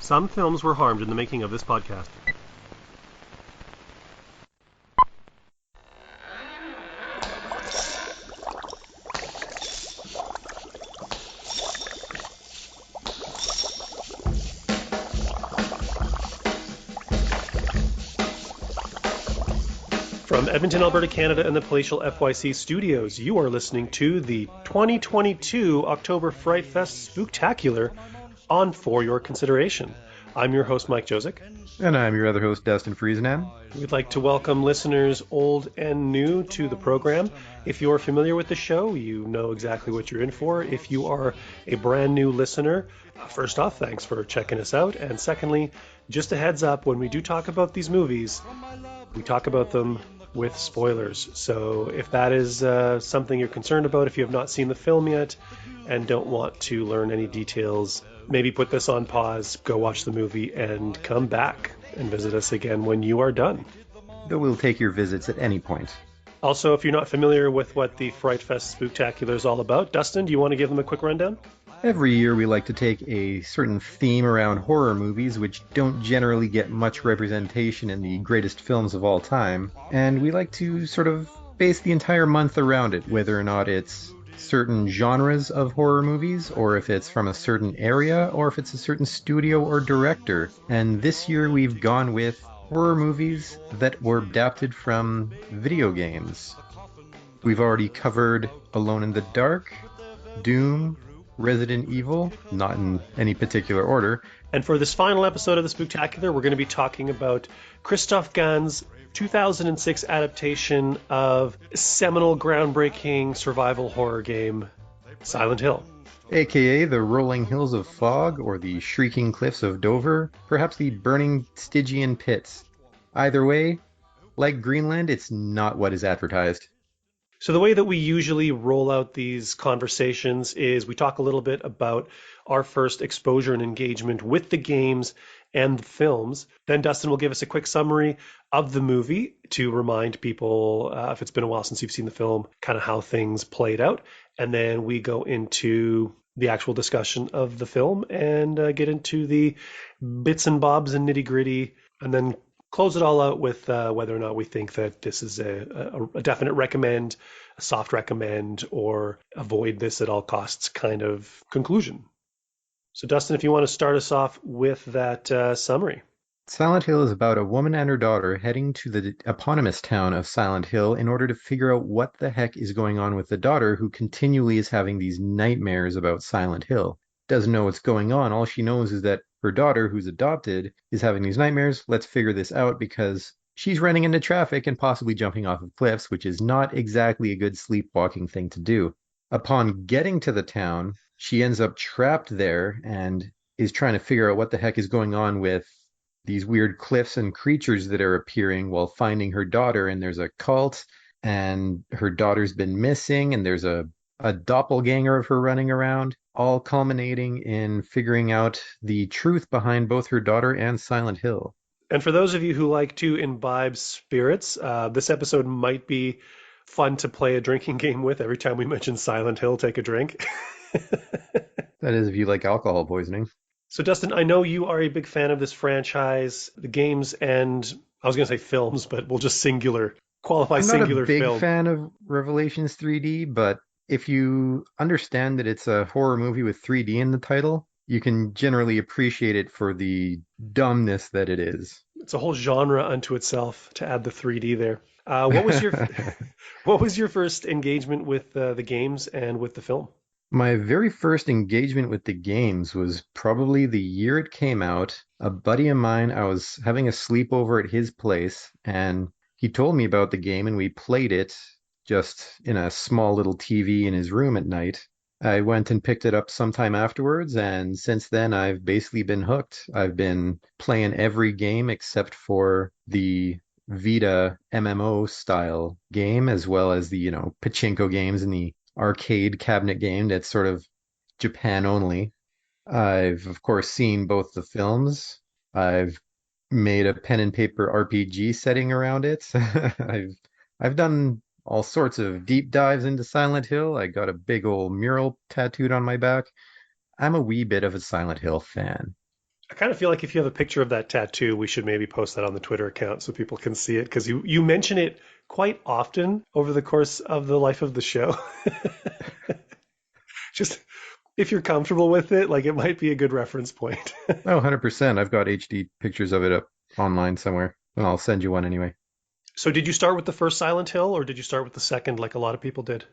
Some films were harmed in the making of this podcast. From Edmonton, Alberta, Canada, and the palatial FYC studios, you are listening to the 2022 October Frightfest Spooktacular on For Your Consideration. I'm your host, Mike Josic. And I'm your other host, Dustin Friesenham. We'd like to welcome listeners old and new to the program. If you're familiar with the show, you know exactly what you're in for. If you are a brand new listener, first off, thanks for checking us out. And secondly, just a heads up, when we do talk about these movies, we talk about them with spoilers. So if that is something you're concerned about, if you have not seen the film yet and don't want to learn any details, maybe put this on pause, go watch the movie, and come back and visit us again when you are done. Though we'll take your visits at any point. Also, if you're not familiar with what the Frightfest Spooktacular is all about, Dustin, do you want to give them a quick rundown? Every year we like to take a certain theme around horror movies which don't generally get much representation in the greatest films of all time, and we like to sort of base the entire month around it, whether or not it's certain genres of horror movies, or if it's from a certain area, or if it's a certain studio or director. And this year we've gone with horror movies that were adapted from video games. We've already covered Alone in the Dark, Doom, Resident Evil, not in any particular order. And for this final episode of the Spooktacular, we're going to be talking about Christophe Gans' 2006 adaptation of seminal, groundbreaking survival horror game, Silent Hill. AKA the Rolling Hills of Fog, or the Shrieking Cliffs of Dover, perhaps the Burning Stygian Pits. Either way, like Greenland, it's not what is advertised. So the way that we usually roll out these conversations is we talk a little bit about our first exposure and engagement with the games and the films. Then Dustin will give us a quick summary of the movie to remind people, if it's been a while since you've seen the film, kind of how things played out. And then we go into the actual discussion of the film and get into the bits and bobs and nitty gritty, and then close it all out with whether or not we think that this is a definite recommend, a soft recommend, or avoid this at all costs kind of conclusion. So Dustin, if you want to start us off with that summary. Silent Hill is about a woman and her daughter heading to the eponymous town of Silent Hill in order to figure out what the heck is going on with the daughter, who continually is having these nightmares about Silent Hill. Doesn't know what's going on. All she knows is that her daughter, who's adopted, is having these nightmares. Let's figure this out, because she's running into traffic and possibly jumping off of cliffs, which is not exactly a good sleepwalking thing to do. Upon getting to the town, she ends up trapped there and is trying to figure out what the heck is going on with these weird cliffs and creatures that are appearing while finding her daughter. And there's a cult, and her daughter's been missing, and there's a doppelganger of her running around, all culminating in figuring out the truth behind both her daughter and Silent Hill. And for those of you who like to imbibe spirits, this episode might be fun to play a drinking game with. Every time we mention Silent Hill, take a drink. That is, if you like alcohol poisoning. So Dustin, I know you are a big fan of this franchise, the games, and I was going to say films, but we'll just qualify singular I'm not a big film. fan of Revelations 3D, but if you understand that it's a horror movie with 3D in the title, you can generally appreciate it for the dumbness that it is. It's a whole genre unto itself to add the 3D there. What was your first engagement with the games and with the film? My very first engagement with the games was probably the year it came out. A buddy of mine, I was having a sleepover at his place, and he told me about the game, and we played it just in a small little TV in his room at night. I went and picked it up sometime afterwards, and since then I've basically been hooked. I've been playing every game except for the Vita MMO style game, as well as the, pachinko games and the arcade cabinet game that's sort of Japan only. I've, of course, seen both the films. I've made a pen and paper RPG setting around it. I've done all sorts of deep dives into Silent Hill. I got a big old mural tattooed on my back. I'm a wee bit of a Silent Hill fan. I kind of feel like if you have a picture of that tattoo, we should maybe post that on the Twitter account so people can see it because you mention it quite often over the course of the life of the show. Just if you're comfortable with it, like it might be a good reference point. Oh, 100%. I've got HD pictures of it up online somewhere. And I'll send you one anyway. So did you start with the first Silent Hill or did you start with the second like a lot of people did?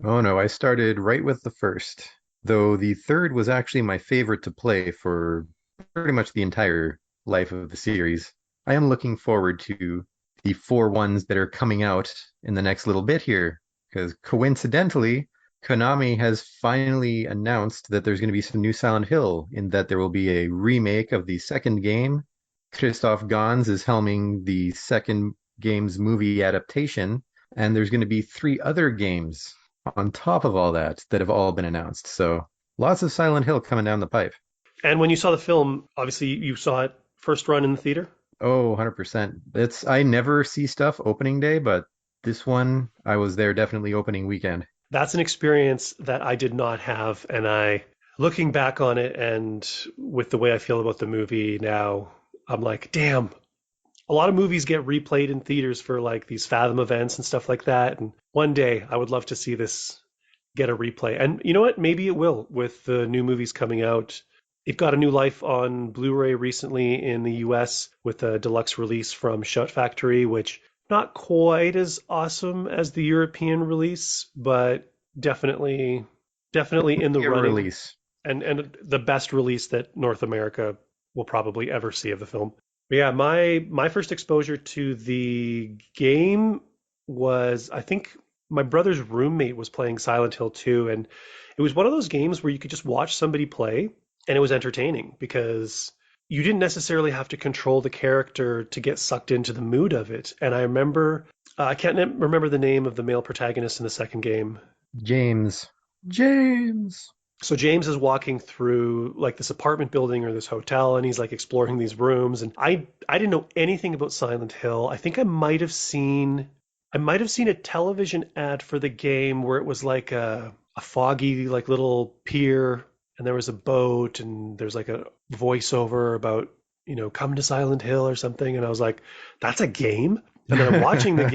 Oh no, I started right with the first, though the third was actually my favorite to play for pretty much the entire life of the series. I am looking forward to the four ones that are coming out in the next little bit here, because coincidentally, Konami has finally announced that there's going to be some new Silent Hill, in that there will be a remake of the second game. Christophe Gans is helming the second game's movie adaptation, and there's going to be three other games on top of all that that have all been announced. So lots of Silent Hill coming down the pipe. And when you saw the film, obviously you saw it first run in the theater. Oh, 100%. I never see stuff opening day, but this one I was there definitely opening weekend. That's an experience that I did not have. And looking back on it and with the way I feel about the movie now, I'm like, damn, a lot of movies get replayed in theaters for like these Fathom events and stuff like that. And one day I would love to see this get a replay. And you know what? Maybe it will with the new movies coming out. It got a new life on Blu-ray recently in the US with a deluxe release from Shout Factory, which not quite as awesome as the European release, but definitely in the A running release. and the best release that North America will probably ever see of the film. But yeah, my first exposure to the game was I think my brother's roommate was playing Silent Hill 2 and it was one of those games where you could just watch somebody play and it was entertaining because you didn't necessarily have to control the character to get sucked into the mood of it. And I remember I can't remember the name of the male protagonist in the second game. James. James. So James is walking through like this apartment building or this hotel and he's like exploring these rooms and I didn't know anything about Silent Hill. I think I might have seen a television ad for the game where it was like a foggy like little pier and there was a boat and there's like a voiceover about, come to Silent Hill or something and I was like, that's a game? And then I'm watching the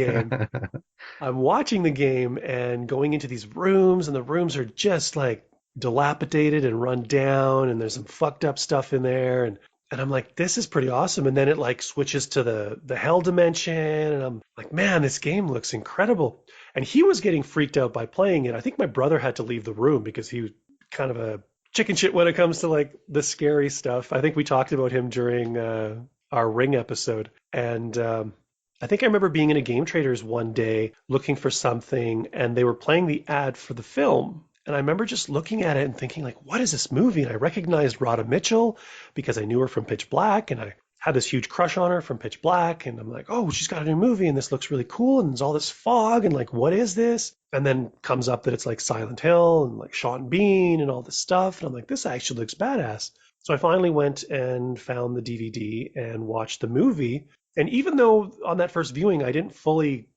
game and going into these rooms, and the rooms are just like dilapidated and run down, and there's some fucked up stuff in there, and I'm like, this is pretty awesome. And then it like switches to the hell dimension, and I'm like, man, this game looks incredible. And he was getting freaked out by playing it. I think my brother had to leave the room because he was kind of a chicken shit when it comes to like the scary stuff. I think we talked about him during our Ring episode, and I think I remember being in a Game Traders one day looking for something and they were playing the ad for the film. And I remember just looking at it and thinking like, what is this movie? And I recognized Rhoda Mitchell because I knew her from Pitch Black and I had this huge crush on her from Pitch Black. And I'm like, oh, she's got a new movie and this looks really cool. And there's all this fog and like, what is this? And then comes up that it's like Silent Hill and like Sean Bean and all this stuff. And I'm like, this actually looks badass. So I finally went and found the DVD and watched the movie. And even though on that first viewing, I didn't fully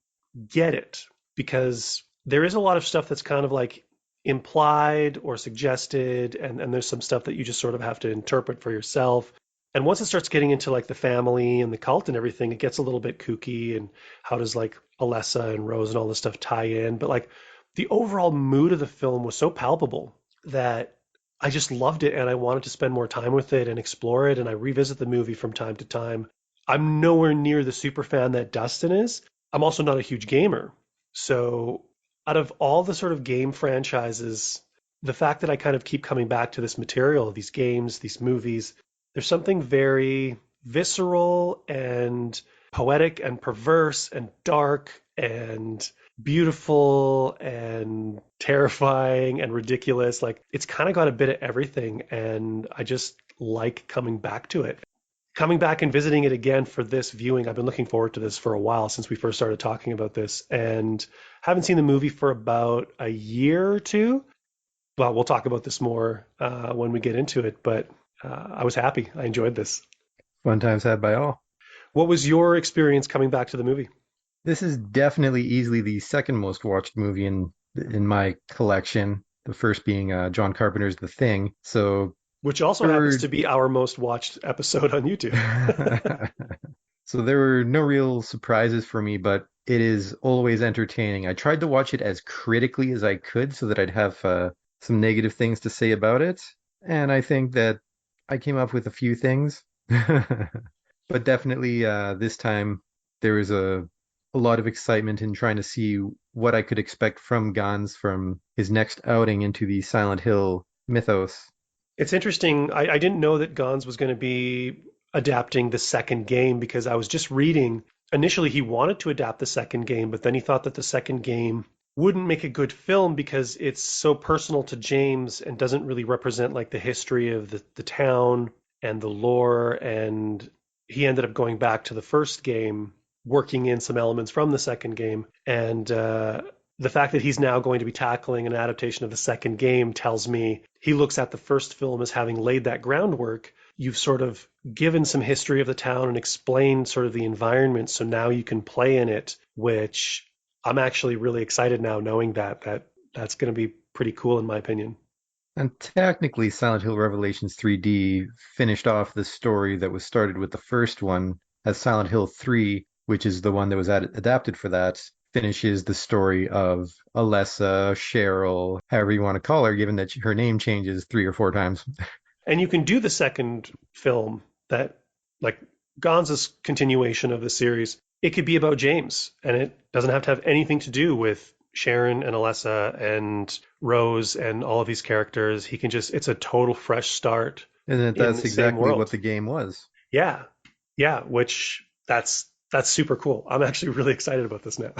get it because there is a lot of stuff that's kind of like implied or suggested, and there's some stuff that you just sort of have to interpret for yourself. And once it starts getting into like the family and the cult and everything, it gets a little bit kooky. And how does like Alessa and Rose and all this stuff tie in? But like the overall mood of the film was so palpable that I just loved it and I wanted to spend more time with it and explore it. And I revisit the movie from time to time. I'm nowhere near the super fan that Dustin is. I'm also not a huge gamer. So, out of all the sort of game franchises, the fact that I kind of keep coming back to this material, these games, these movies, there's something very visceral and poetic and perverse and dark and beautiful and terrifying and ridiculous. Like, it's kind of got a bit of everything. And I just like coming back to it. Coming back and visiting it again for this viewing, I've been looking forward to this for a while since we first started talking about this, and haven't seen the movie for about a year or two. But we'll talk about this more when we get into it. But I was happy. I enjoyed this. Fun times had by all. What was your experience coming back to the movie? This is definitely easily the second most watched movie in my collection. The first being John Carpenter's The Thing. So which also There happens were to be our most watched episode on YouTube. so there were no real surprises for me, but it is always entertaining. I tried to watch it as critically as I could so that I'd have some negative things to say about it, and I think that I came up with a few things. But definitely this time there was a lot of excitement in trying to see what I could expect from Gans from his next outing into the Silent Hill mythos. It's interesting. I didn't know that Gans was going to be adapting the second game because I was just reading. Initially, he wanted to adapt the second game, but then he thought that the second game wouldn't make a good film because it's so personal to James and doesn't really represent like the history of the town and the lore. And he ended up going back to the first game, working in some elements from the second game. And the fact that he's now going to be tackling an adaptation of the second game tells me he looks at the first film as having laid that groundwork. You've sort of given some history of the town and explained sort of the environment, so now you can play in it, which I'm actually really excited now knowing that's going to be pretty cool in my opinion. And technically, Silent Hill Revelations 3D finished off the story that was started with the first one, as Silent Hill 3, which is the one that was adapted for that, finishes the story of Alessa, Cheryl, however you want to call her, given that her name changes 3 or 4 times. And you can do the second film that, like Gonza's continuation of the series, it could be about James, and it doesn't have to have anything to do with Sharon and Alessa and Rose and all of these characters. He can just, it's a total fresh start And in that's the same exactly what world. the game was. Yeah. Yeah. Which that's super cool. I'm actually really excited about this now.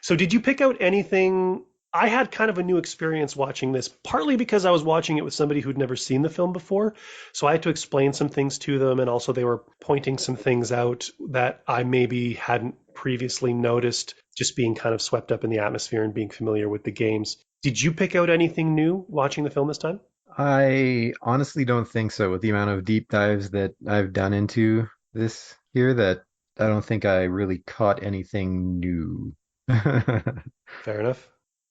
So did you pick out anything? I had kind of a new experience watching this, partly because I was watching it with somebody who'd never seen the film before. So I had to explain some things to them, and also they were pointing some things out that I maybe hadn't previously noticed, just being kind of swept up in the atmosphere and being familiar with the games. Did you pick out anything new watching the film this time? I honestly don't think so. With the amount of deep dives that I've done into this here, that I don't think I really caught anything new. Fair enough.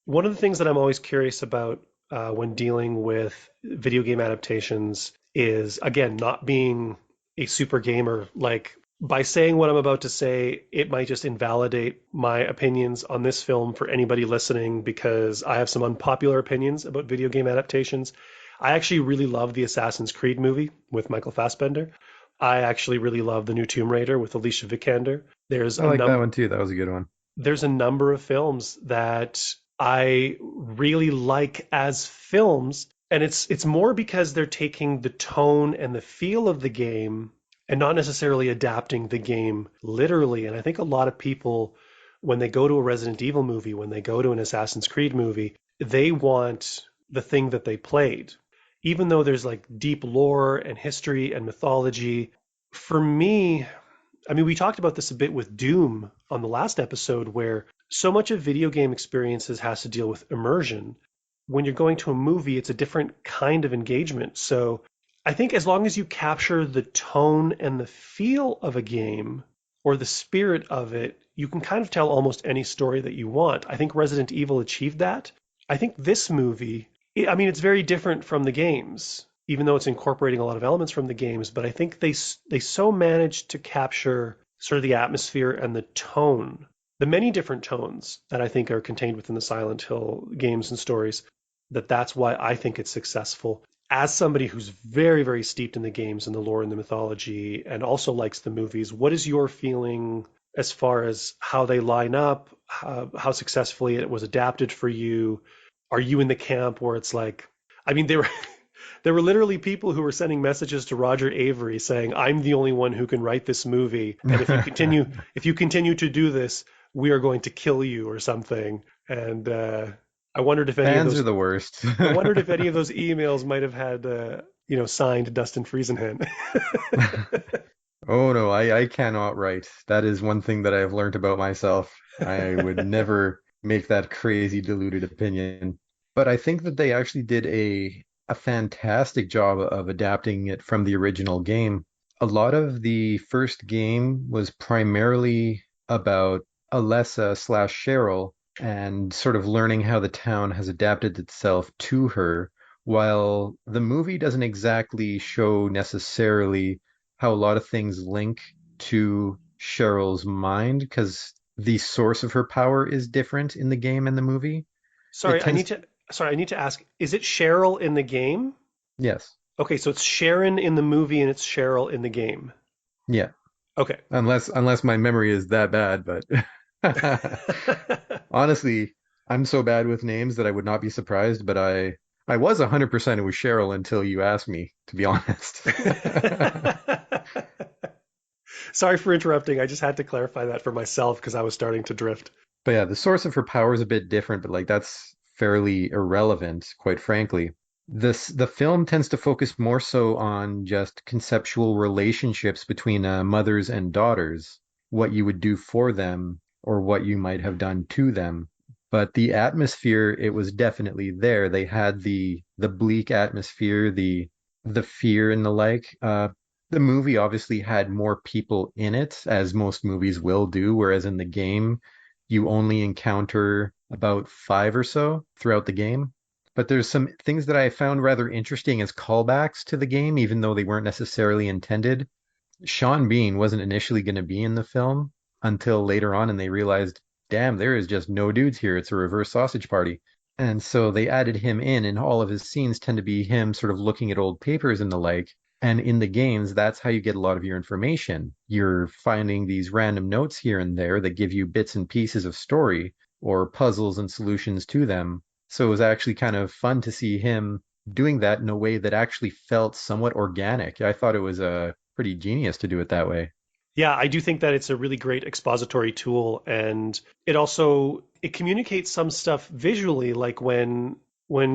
One of the things that I'm always curious about when dealing with video game adaptations is, again, not being a super gamer. Like, by saying what I'm about to say, it might just invalidate my opinions on this film for anybody listening because I have some unpopular opinions about video game adaptations. I actually really love the Assassin's Creed movie with Michael Fassbender. I actually really love the new Tomb Raider with Alicia Vikander. I like that one too. That was a good one. There's a number of films that I really like as films, and it's more because they're taking the tone and the feel of the game and not necessarily adapting the game literally. And I think a lot of people, when they go to a Resident Evil movie, when they go to an Assassin's Creed movie, they want the thing that they played. Even though there's like deep lore and history and mythology, for me, I mean, we talked about this a bit with Doom on the last episode, where so much of video game experiences has to deal with immersion. When you're going to a movie, it's a different kind of engagement. So I think as long as you capture the tone and the feel of a game or the spirit of it, you can kind of tell almost any story that you want. I think Resident Evil achieved that. I think this movie, I mean, it's very different from the games, even though it's incorporating a lot of elements from the games. But I think they so managed to capture sort of the atmosphere and the tone, the many different tones that I think are contained within the Silent Hill games and stories, that's why I think it's successful. As somebody who's very, very steeped in the games and the lore and the mythology and also likes the movies, what is your feeling as far as how they line up, how successfully it was adapted for you? Are you in the camp where it's like, I mean, there were literally people who were sending messages to Roger Avery saying, "I'm the only one who can write this movie, and if you continue to do this, we are going to kill you," or something. And I wondered if any of Fans are those the worst. I wondered if any of those emails might have had signed Dustin Friesenhan. Oh no, I cannot write. That is one thing that I've learned about myself. I would never make that crazy diluted opinion. But I think that they actually did a fantastic job of adapting it from the original game. A lot of the first game was primarily about Alessa slash Cheryl and sort of learning how the town has adapted itself to her, while the movie doesn't exactly show necessarily how a lot of things link to Cheryl's mind, because the source of her power is different in the game and the movie. It Sorry, I tends, need to sorry, I need to ask, is it Cheryl in the game? yes, Okay, so it's Sharon in the movie and it's Cheryl in the game. yeah, Okay. unless my memory is that bad, but honestly, I'm so bad with names that I would not be surprised, but I was 100% it was Cheryl until you asked me, to be honest. Sorry for interrupting. I just had to clarify that for myself because I was starting to drift. But yeah, the source of her power is a bit different, but like that's fairly irrelevant, quite frankly. The film tends to focus more so on just conceptual relationships between mothers and daughters, what you would do for them or what you might have done to them. But the atmosphere, it was definitely there. They had the bleak atmosphere, the fear and the like. The movie obviously had more people in it, as most movies will do, whereas in the game you only encounter about five or so throughout the game. But there's some things that I found rather interesting as callbacks to the game, even though they weren't necessarily intended. Sean Bean wasn't initially going to be in the film until later on, and they realized, damn, there is just no dudes here. It's a reverse sausage party. And so they added him in, and all of his scenes tend to be him sort of looking at old papers and the like. And in the games, that's how you get a lot of your information. You're finding these random notes here and there that give you bits and pieces of story or puzzles and solutions to them. So it was actually kind of fun to see him doing that in a way that actually felt somewhat organic. I thought it was pretty genius to do it that way. Yeah, I do think that it's a really great expository tool, and it communicates some stuff visually, like when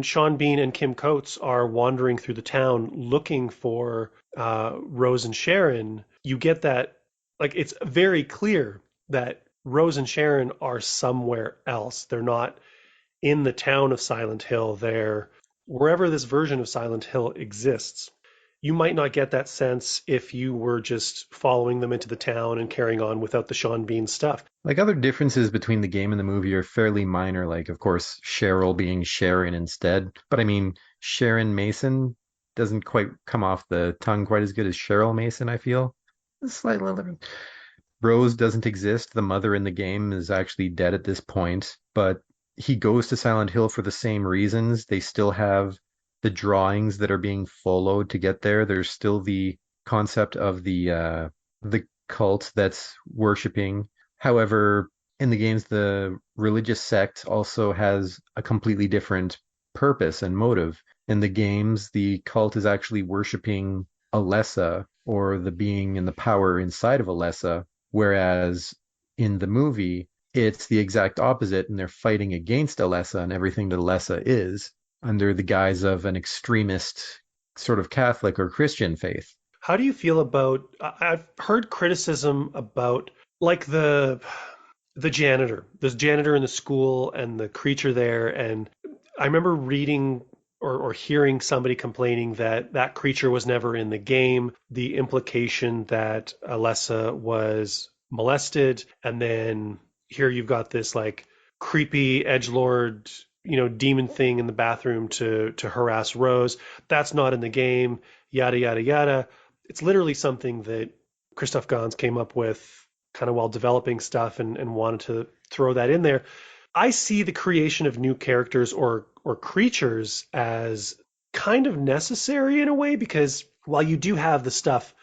Sean Bean and Kim Coates are wandering through the town looking for Rose and Sharon. You get that, like, it's very clear that Rose and Sharon are somewhere else. They're not in the town of Silent Hill. They're wherever this version of Silent Hill exists. You might not get that sense if you were just following them into the town and carrying on without the Sean Bean stuff. Like other differences between the game and the movie are fairly minor, like, of course, Cheryl being Sharon instead. But I mean, Sharon Mason doesn't quite come off the tongue quite as good as Cheryl Mason, I feel. Slightly different. Rose doesn't exist. The mother in the game is actually dead at this point, but he goes to Silent Hill for the same reasons. They still have the drawings that are being followed to get there. There's still the concept of the cult that's worshiping. However, in the games, the religious sect also has a completely different purpose and motive. In the games, the cult is actually worshiping Alessa, or the being and the power inside of Alessa, whereas in the movie, it's the exact opposite, and they're fighting against Alessa and everything that Alessa is under the guise of an extremist sort of Catholic or Christian faith. How do you feel about? I've heard criticism about like the janitor, this janitor in the school and the creature there, and I remember reading or hearing somebody complaining that that creature was never in the game. The implication that Alessa was molested, and then here you've got this like creepy edgelord, demon thing in the bathroom to harass Rose. That's not in the game. Yada yada yada. It's literally something that Christophe Gans came up with kind of while developing stuff and wanted to throw that in there. I see the creation of new characters or creatures as kind of necessary in a way because while you do have the stuff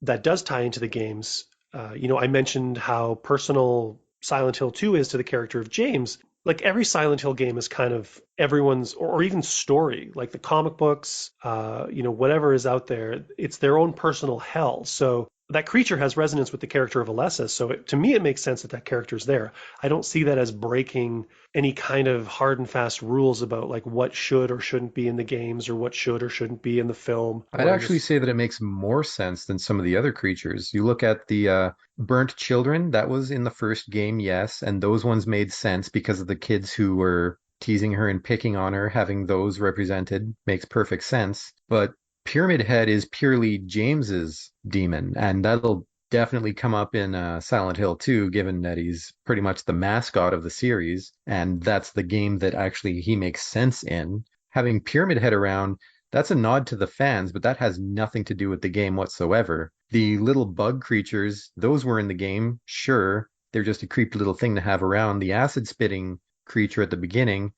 that does tie into the games, I mentioned how personal Silent Hill 2 is to the character of James. Like every Silent Hill game is kind of everyone's, or even story, like the comic books, whatever is out there, it's their own personal hell. So that creature has resonance with the character of Alessa. So to me, it makes sense that that character's there. I don't see that as breaking any kind of hard and fast rules about like what should or shouldn't be in the games or what should or shouldn't be in the film I'd or in actually this. say that it makes more sense than some of the other creatures. You look at the burnt children, that was in the first game, yes, and those ones made sense because of the kids who were teasing her and picking on her, having those represented makes perfect sense. But Pyramid Head is purely James's demon, and that'll definitely come up in Silent Hill 2, given that he's pretty much the mascot of the series, and that's the game that actually he makes sense in. having Pyramid Head around, that's a nod to the fans, but that has nothing to do with the game whatsoever. The little bug creatures, those were in the game, sure. They're just a creepy little thing to have around. The acid spitting creature at the beginning,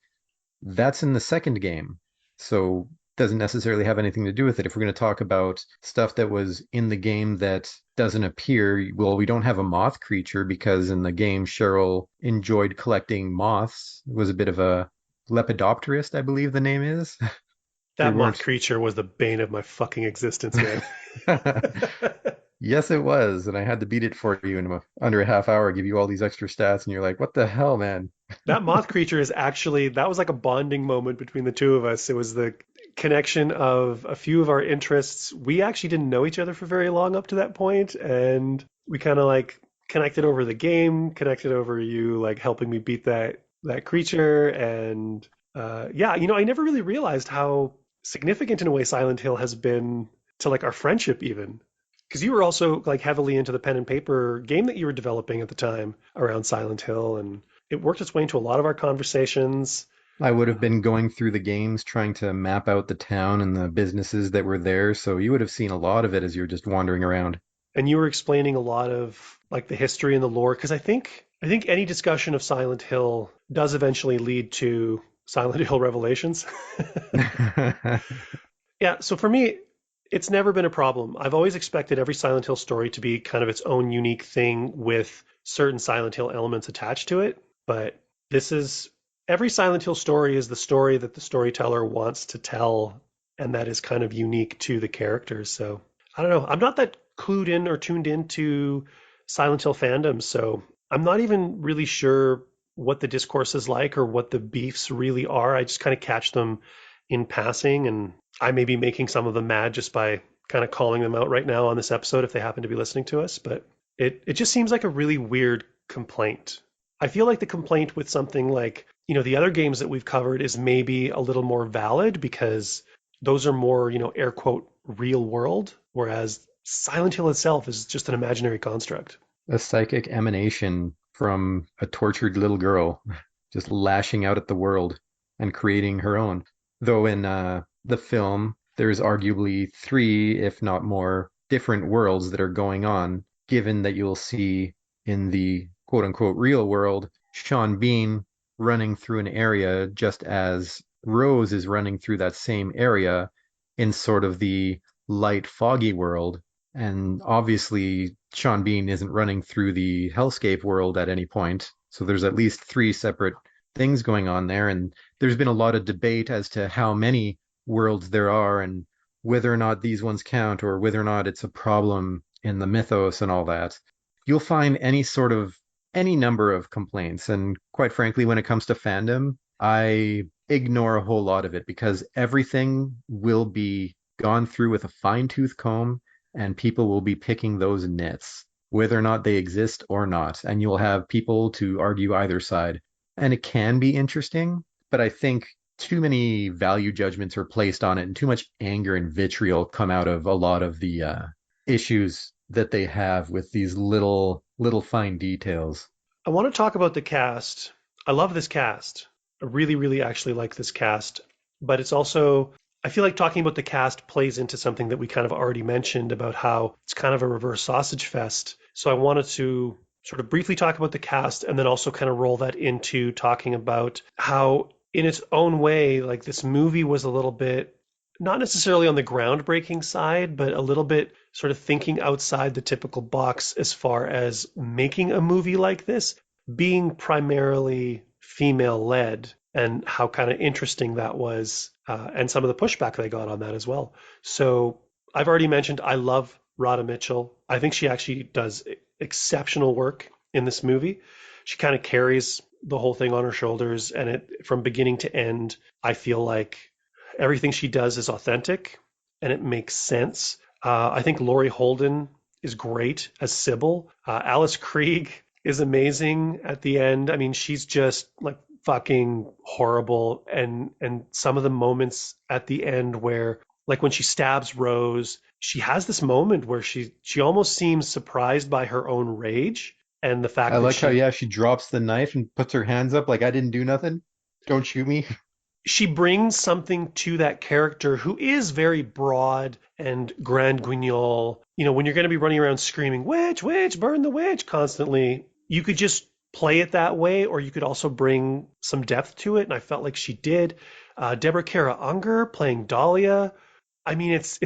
that's in the second game. So doesn't necessarily have anything to do with it. If we're going to talk about stuff that was in the game that doesn't appear, well, we don't have a moth creature because in the game Cheryl enjoyed collecting moths. It was a bit of a lepidopterist, I believe the name is. They That moth weren't. creature was the bane of my fucking existence, man. Yes, it was, and I had to beat it for you in under a half hour, give you all these extra stats, and you're like, "What the hell, man?" That moth creature is actually, that was like a bonding moment between the two of us. It was the connection of a few of our interests. We actually didn't know each other for very long up to that point, and we kind of like connected over the game, connected over you like helping me beat that creature, and yeah, I never really realized how significant in a way Silent Hill has been to like our friendship even. Because you were also like heavily into the pen and paper game that you were developing at the time around Silent Hill, and it worked its way into a lot of our conversations. I would have been going through the games trying to map out the town and the businesses that were there, so you would have seen a lot of it as you're just wandering around. And you were explaining a lot of like the history and the lore. Because I think any discussion of Silent Hill does eventually lead to Silent Hill Revelations. Yeah, so for me, it's never been a problem. I've always expected every Silent Hill story to be kind of its own unique thing with certain Silent Hill elements attached to it. But this is every Silent Hill story is the story that the storyteller wants to tell, and that is kind of unique to the characters. So I don't know. I'm not that clued in or tuned into Silent Hill fandom, so I'm not even really sure what the discourse is like or what the beefs really are. I just kind of catch them in passing, and I may be making some of them mad just by kind of calling them out right now on this episode if they happen to be listening to us. But it just seems like a really weird complaint. I feel like the complaint with something like, the other games that we've covered is maybe a little more valid because those are more, air quote, real world, whereas Silent Hill itself is just an imaginary construct. A psychic emanation from a tortured little girl, just lashing out at the world and creating her own. Though in the film, there's arguably three, if not more, different worlds that are going on, given that you'll see in the quote unquote real world, Sean Bean running through an area just as Rose is running through that same area in sort of the light, foggy world. And obviously, Sean Bean isn't running through the hellscape world at any point. So there's at least three separate things going on there. And there's been a lot of debate as to how many worlds there are and whether or not these ones count or whether or not it's a problem in the mythos and all that. You'll find any number of complaints. And quite frankly, when it comes to fandom, I ignore a whole lot of it because everything will be gone through with a fine-tooth comb and people will be picking those nits, whether or not they exist or not. And you'll have people to argue either side. And it can be interesting, but I think too many value judgments are placed on it and too much anger and vitriol come out of a lot of the issues that they have with these little fine details. I want to talk about the cast. I love this cast. I really, really actually like this cast. But it's also, I feel like talking about the cast plays into something that we kind of already mentioned about how it's kind of a reverse sausage fest. So I wanted to sort of briefly talk about the cast and then also kind of roll that into talking about how, in its own way, like this movie was a little bit, not necessarily on the groundbreaking side, but a little bit sort of thinking outside the typical box as far as making a movie like this, being primarily female led, and how kind of interesting that was, and some of the pushback they got on that as well. So I've already mentioned I love Radha Mitchell. I think she actually does exceptional work in this movie. She kind of carries the whole thing on her shoulders, and it from beginning to end, I feel like everything she does is authentic and it makes sense. I think Laurie Holden is great as Sybil. Alice Krieg is amazing at the end. I mean, she's just like fucking horrible. And some of the moments at the end where, like when she stabs Rose, she has this moment where she almost seems surprised by her own rage and the I fact that like how, she yeah, she drops the knife and puts her hands up like I didn't do nothing. Don't shoot me. she brings something to that character who is very broad and grand guignol. You know, when you're going to be running around screaming, witch, witch, burn the witch constantly, you could just play it that way, or you could also bring some depth to it. And I felt like she did. Deborah Kara Unger playing Dahlia. I mean, it's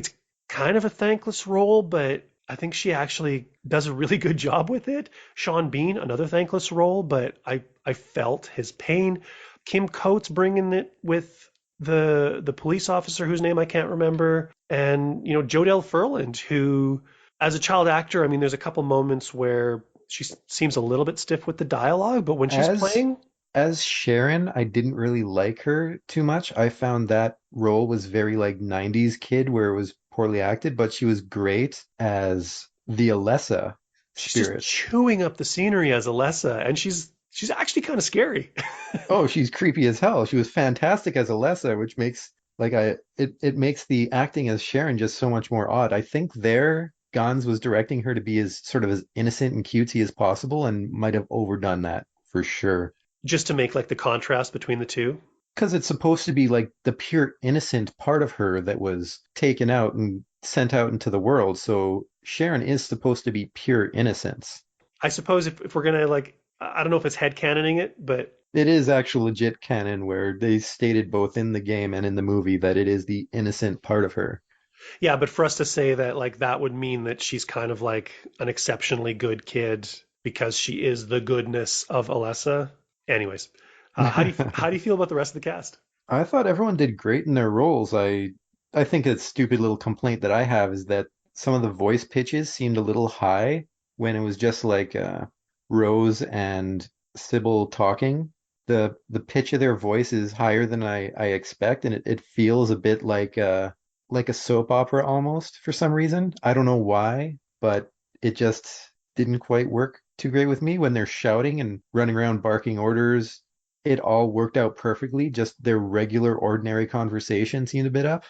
kind of a thankless role, but I think she actually does a really good job with it. Sean Bean, another thankless role, but I felt his pain. Kim Coates bringing it with the police officer whose name I can't remember, and you know Jodelle Ferland, who as a child actor, I mean, there's a couple moments where she seems a little bit stiff with the dialogue, but when she's As playing, as Sharon, I didn't really like her too much. I found that role was very like 90s kid where it was poorly acted, but she was great as the Alessa she's just spirit. chewing up the scenery as Alessa, and she's actually kind of scary. Oh, she's creepy as hell. She was fantastic as Alessa, which makes like it makes the acting as Sharon just so much more odd. I think there Gans was directing her to be as sort of as innocent and cutesy as possible and might have overdone that for sure. Just to make like the contrast between the two. Because it's supposed to be like the pure innocent part of her that was taken out and sent out into the world. So Sharon is supposed to be pure innocence. I suppose if we're gonna like, I don't know if it's headcanoning it, but It is actual legit canon where they stated both in the game and in the movie that it is the innocent part of her. yeah, but for us to say that like that would mean that she's kind of like an exceptionally good kid because she is the goodness of Alessa. Anyways, how do you feel about the rest of the cast? I thought everyone did great in their roles. I think a stupid little complaint that I have is that some of the voice pitches seemed a little high when it was just like Rose and Sybil talking. The pitch of their voice is higher than I expect, and it feels a bit like a soap opera almost for some reason. I don't know why, but it just didn't quite work too great with me when they're shouting and running around barking orders. It all worked out perfectly. Just their regular, ordinary conversation seemed a bit up.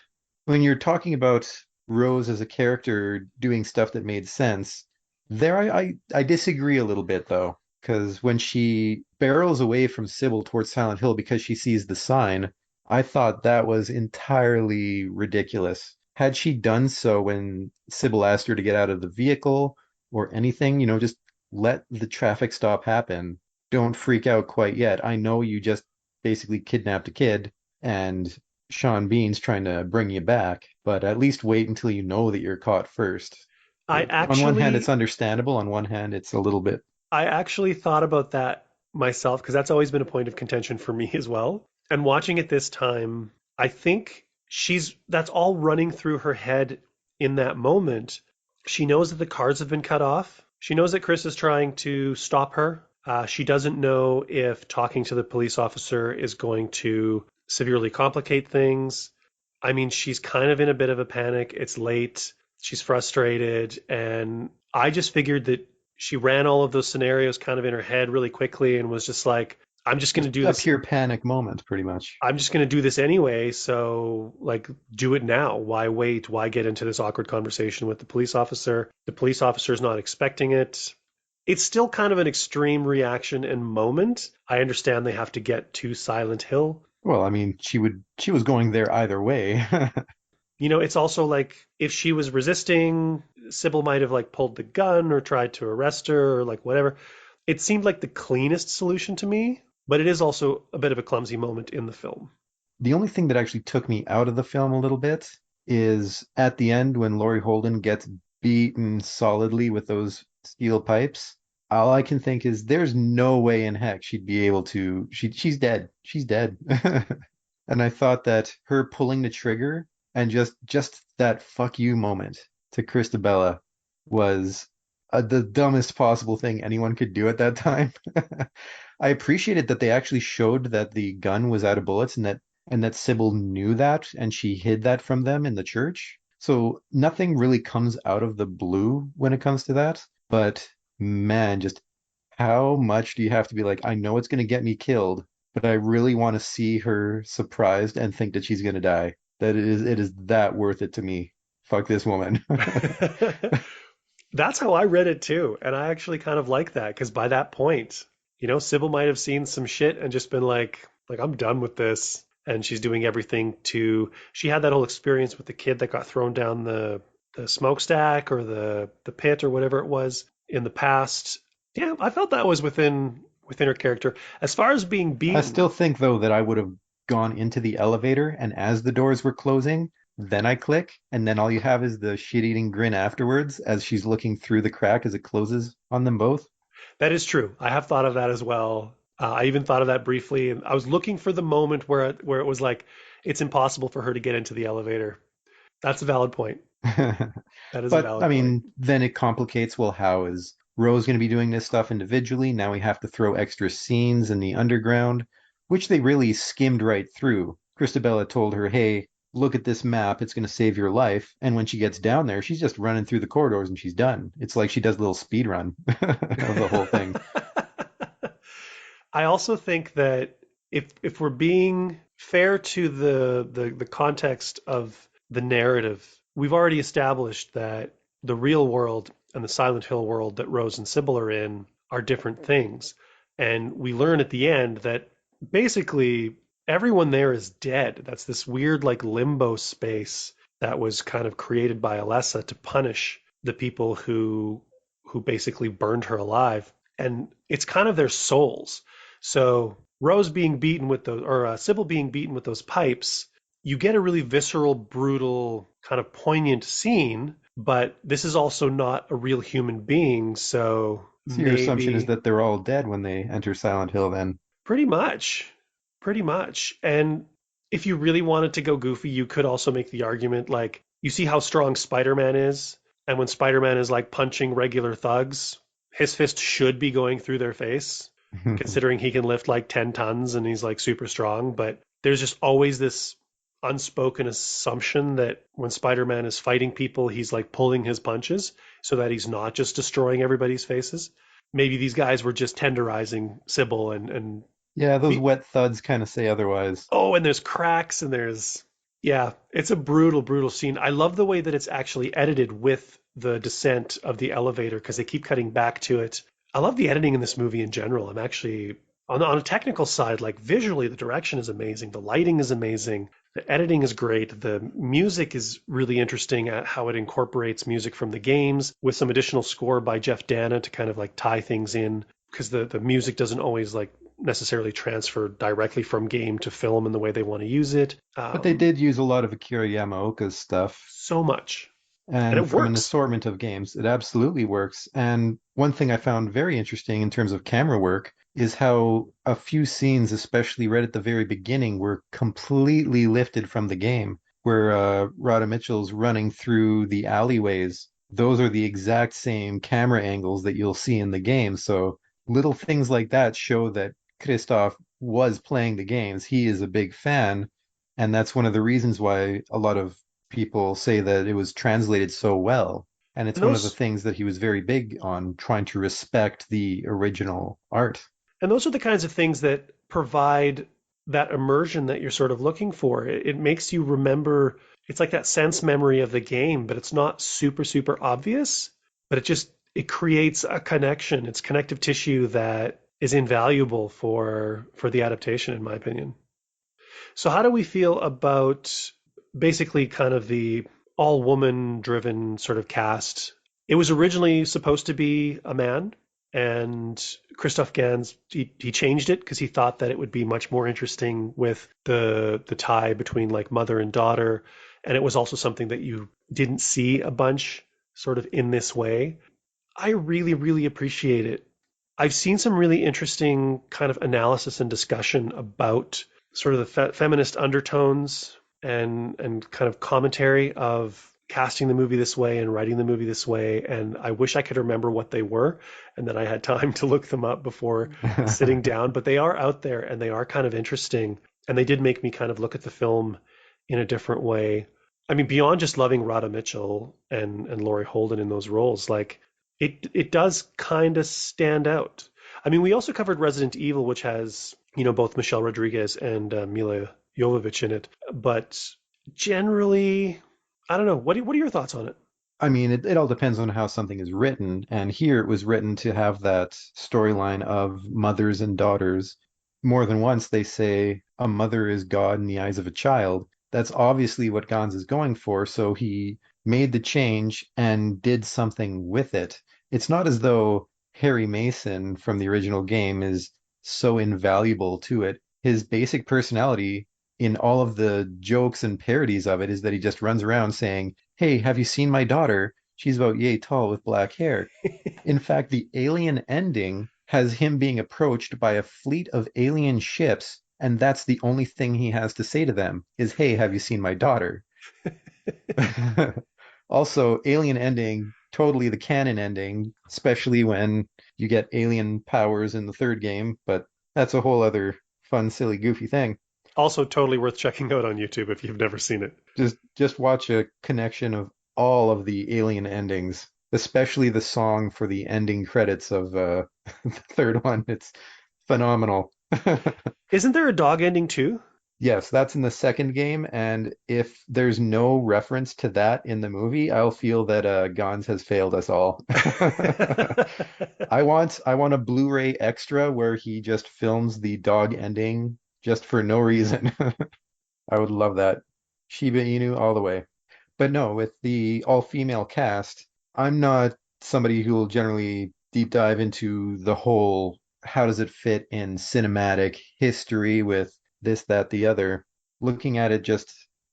When you're talking about Rose as a character doing stuff that made sense, there I disagree a little bit though, because when she barrels away from Sybil towards Silent Hill because she sees the sign, I thought that was entirely ridiculous. Had she done so when Sybil asked her to get out of the vehicle or anything, just let the traffic stop happen. Don't freak out quite yet. I know you just basically kidnapped a kid and Sean Bean's trying to bring you back, but at least wait until you know that you're caught first. I On one hand, it's actually understandable. On one hand, it's a little bit. I actually thought about that myself because that's always been a point of contention for me as well. And watching it this time, I think she's that's all running through her head in that moment. She knows that the cards have been cut off. She knows that Chris is trying to stop her. She doesn't know if talking to the police officer is going to severely complicate things. I mean, she's kind of in a bit of a panic. It's late. She's frustrated. And I just figured that she ran all of those scenarios kind of in her head really quickly and was just like, I'm just going to Just do a this. pure panic moment, pretty much. I'm just going to do this anyway. So, like, do it now. Why wait? Why get into this awkward conversation with the police officer? The police officer is not expecting it. It's still kind of an extreme reaction and moment. I understand they have to get to Silent Hill. Well, I mean, she was going there either way. You know, it's also like if she was resisting, Sybil might have like pulled the gun or tried to arrest her or like whatever. It seemed like the cleanest solution to me, but it is also a bit of a clumsy moment in the film. The only thing that actually took me out of the film a little bit is at the end when Laurie Holden gets beaten solidly with those steel pipes. All I can think is there's no way in heck she'd be able to. She's dead. She's dead. And I thought that her pulling the trigger and just that fuck you moment to Christabella was the dumbest possible thing anyone could do at that time. I appreciated that they actually showed that the gun was out of bullets and that Sybil knew that and she hid that from them in the church. So nothing really comes out of the blue when it comes to that. But man, just how much do you have to be like, I know it's going to get me killed, but I really want to see her surprised and think that she's going to die. That it is that worth it to me. Fuck this woman. That's how I read it too. And I actually kind of like that because by that point, you know, Sybil might have seen some shit and just been like I'm done with this. and she's doing everything to. She had that whole experience with the kid that got thrown down the smokestack or the pit or whatever it was in the past. Yeah, I felt that was within her character. As far as being I beaten, still think though that I would have gone into the elevator and as the doors were closing, then I click, and then all you have is the shit-eating grin afterwards as she's looking through the crack as it closes on them both. that is true. I have thought of that as well. I even thought of that briefly, and I was looking for the moment where it was like it's impossible for her to get into the elevator. That's a valid point. That is a But I valid point. mean, then it complicates, well, how is Rose going to be doing this stuff individually? Now we have to throw extra scenes in the underground, which they really skimmed right through. Christabella told her, hey, look at this map, it's going to save your life. And when she gets down there, she's just running through the corridors and she's done. It's like she does a little speed run of the whole thing. I also think that if we're being fair to the context of the narrative, we've already established that the real world and the Silent Hill world that Rose and Sybil are in are different things. And we learn at the end that basically everyone there is dead. That's this weird like limbo space that was kind of created by Alessa to punish the people who basically burned her alive. And it's kind of their souls. So Rose being beaten with those, or Sybil being beaten with those pipes, you get a really visceral, brutal, kind of poignant scene. But this is also not a real human being, so So your assumption is maybe that they're all dead when they enter Silent Hill then? pretty much, pretty much. And if you really wanted to go goofy, you could also make the argument like you see how strong Spider-Man is, and when Spider-Man is like punching regular thugs, his fist should be going through their face considering he can lift like 10 tons and he's like super strong. But there's just always this unspoken assumption that when Spider-Man is fighting people, he's like pulling his punches so that he's not just destroying everybody's faces. Maybe these guys were just tenderizing Sybil and Yeah, those be, wet thuds kind of say otherwise. oh, and there's cracks and there's, yeah, it's a brutal, brutal scene. I love the way that it's actually edited with the descent of the elevator because they keep cutting back to it. I love the editing in this movie in general. I'm actually on a technical side, like visually, the direction is amazing, the lighting is amazing, the editing is great, the music is really interesting at how it incorporates music from the games with some additional score by Jeff Dana to kind of like tie things in because the music doesn't always like necessarily transfer directly from game to film in the way they want to use it. But they did use a lot of Akira Yamaoka's stuff, So much, and and it from an works. assortment of games. It absolutely works. And one thing I found very interesting in terms of camera work is how a few scenes, especially right at the very beginning, were completely lifted from the game, where Rhoda Mitchell's running through the alleyways. Those are the exact same camera angles that you'll see in the game. So little things like that show that Christoph was playing the games. He is a big fan, and that's one of the reasons why a lot of people say that it was translated so well. And it's And one of the those things that he was very big on trying to respect the original art. And those are the kinds of things that provide that immersion that you're sort of looking for. It makes you remember, it's like that sense memory of the game, but it's not super, super obvious, but it creates a connection. It's connective tissue that is invaluable for the adaptation, in my opinion. So how do we feel about basically kind of the all woman driven sort of cast? It was originally supposed to be a man, and Christophe Gans he changed it because he thought that it would be much more interesting with the tie between like mother and daughter, and it was also something that you didn't see a bunch sort of in this way. I really really appreciate it. I've seen some really interesting kind of analysis and discussion about sort of the feminist undertones and kind of commentary of casting the movie this way and writing the movie this way. And I wish I could remember what they were and that I had time to look them up before sitting down. But they are out there and they are kind of interesting. And they did make me kind of look at the film in a different way. I mean, beyond just loving Rhoda Mitchell and Laurie Holden in those roles, like it does kind of stand out. I mean, we also covered Resident Evil, which has both Michelle Rodriguez and Mila Jovovich in it, but generally, I don't know. What are your thoughts on it? I mean, it all depends on how something is written. And here it was written to have that storyline of mothers and daughters. more than once they say a mother is God in the eyes of a child. That's obviously what Gans is going for, so he made the change and did something with it. It's not as though Harry Mason from the original game is so invaluable to it. His basic personality in all of the jokes and parodies of it is that he just runs around saying, "Hey, have you seen my daughter? She's about yay tall with black hair." In fact, the Alien ending has him being approached by a fleet of alien ships, and that's the only thing he has to say to them is, "Hey, have you seen my daughter?" Also, Alien ending, totally the canon ending, especially when you get alien powers in the third game, but that's a whole other fun, silly, goofy thing. Also, totally worth checking out on YouTube if you've never seen it. Just watch a connection of all of the Alien endings, especially the song for the ending credits of the third one. It's phenomenal. Isn't there a dog ending too? Yes, that's in the second game, and if there's no reference to that in the movie, I'll feel that Gans has failed us all. I want a Blu-ray extra where he just films the dog ending just for no reason. I would love that. Shiba Inu all the way. But no, with the all-female cast, I'm not somebody who will generally deep dive into the whole how does it fit in cinematic history with this, that, the other. Looking at it just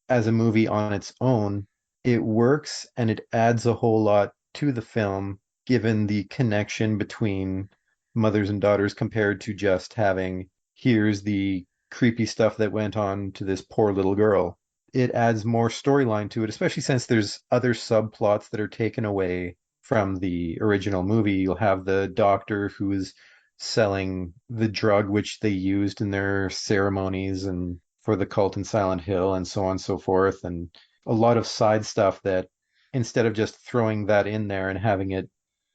as a movie on its own, it works and it adds a whole lot to the film, given the connection between mothers and daughters compared to just having here's the creepy stuff that went on to this poor little girl. It adds more storyline to it, especially since there's other subplots that are taken away from the original movie. You'll have the doctor who is selling the drug which they used in their ceremonies and for the cult in Silent Hill and so on and so forth, and a lot of side stuff that instead of just throwing that in there and having it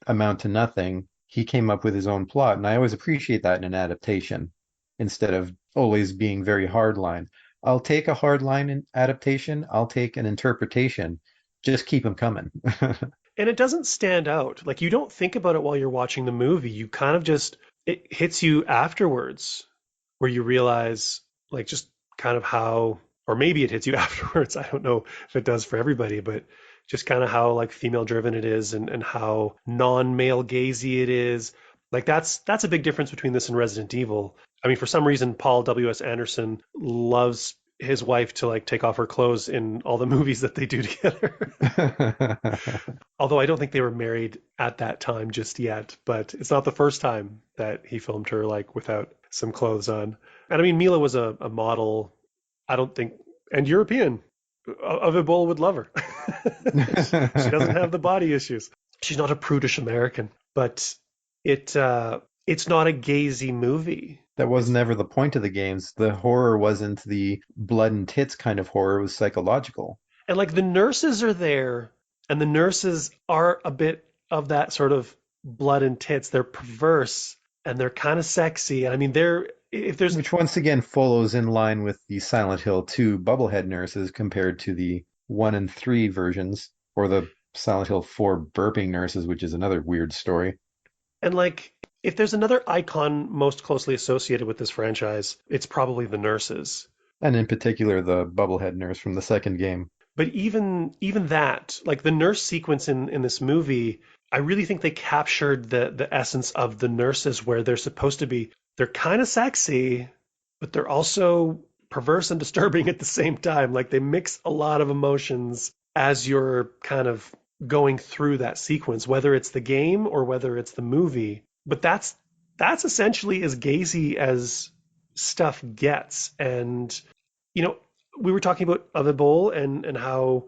amount to nothing, he came up with his own plot. And I always appreciate that in an adaptation instead of always being very hardline. I'll take a hardline adaptation, I'll take an interpretation. Just keep them coming. And it doesn't stand out. Like you don't think about it while you're watching the movie. You kind of just it hits you afterwards where you realize like just kind of how or maybe it hits you afterwards. I don't know if it does for everybody, but just kind of how like female driven it is and how non-male gazy it is. Like that's a big difference between this and Resident Evil. I mean, for some reason, Paul W.S. Anderson loves his wife to like take off her clothes in all the movies that they do together. Although I don't think they were married at that time just yet, but it's not the first time that he filmed her like without some clothes on. And I mean, Mila was a model. I don't think, and European. Of Ebola would love her. She doesn't have the body issues. She's not a prudish American, but it's not a gazy movie. That was It's never the point of the games. The horror wasn't the blood and tits kind of horror, it was psychological. and like the nurses are there, and the nurses are a bit of that sort of blood and tits. They're perverse and they're kind of sexy. I mean, they're if there's Which once again follows in line with the Silent Hill 2 Bubblehead nurses compared to the 1 and 3 versions, or the Silent Hill 4 burping nurses, which is another weird story. and like if there's another icon most closely associated with this franchise, it's probably the nurses. And in particular, the Bubblehead nurse from the second game. But even that, like the nurse sequence in this movie, I really think they captured the essence of the nurses where they're supposed to be. They're kind of sexy, but they're also perverse and disturbing at the same time. Like they mix a lot of emotions as you're kind of going through that sequence, whether it's the game or whether it's the movie. But that's essentially as gazy as stuff gets. And you know, we were talking about Other Bowl and how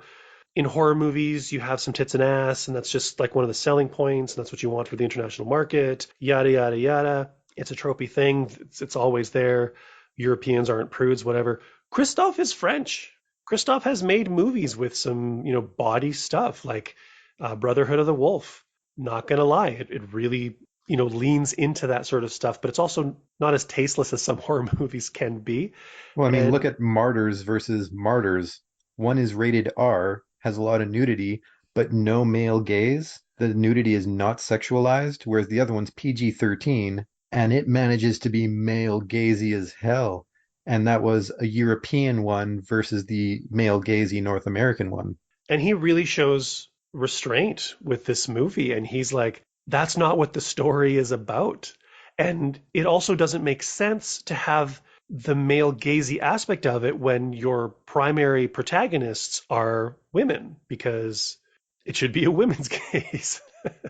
in horror movies you have some tits and ass, and that's just like one of the selling points, and that's what you want for the international market. Yada yada yada. It's a tropey thing. It's always there. Europeans aren't prudes, whatever. Christophe is French. Christophe has made movies with some, body stuff like Brotherhood of the Wolf. Not gonna lie, it really, leans into that sort of stuff, but it's also not as tasteless as some horror movies can be. Well, I mean, look And at Martyrs versus Martyrs. One is rated R, has a lot of nudity, but no male gaze. The nudity is not sexualized, whereas the other one's PG-13 and it manages to be male gazy as hell. And that was a European one versus the male gazy North American one. And he really shows restraint with this movie. And he's like, that's not what the story is about. And it also doesn't make sense to have the male gazy aspect of it when your primary protagonists are women, because it should be a women's gaze.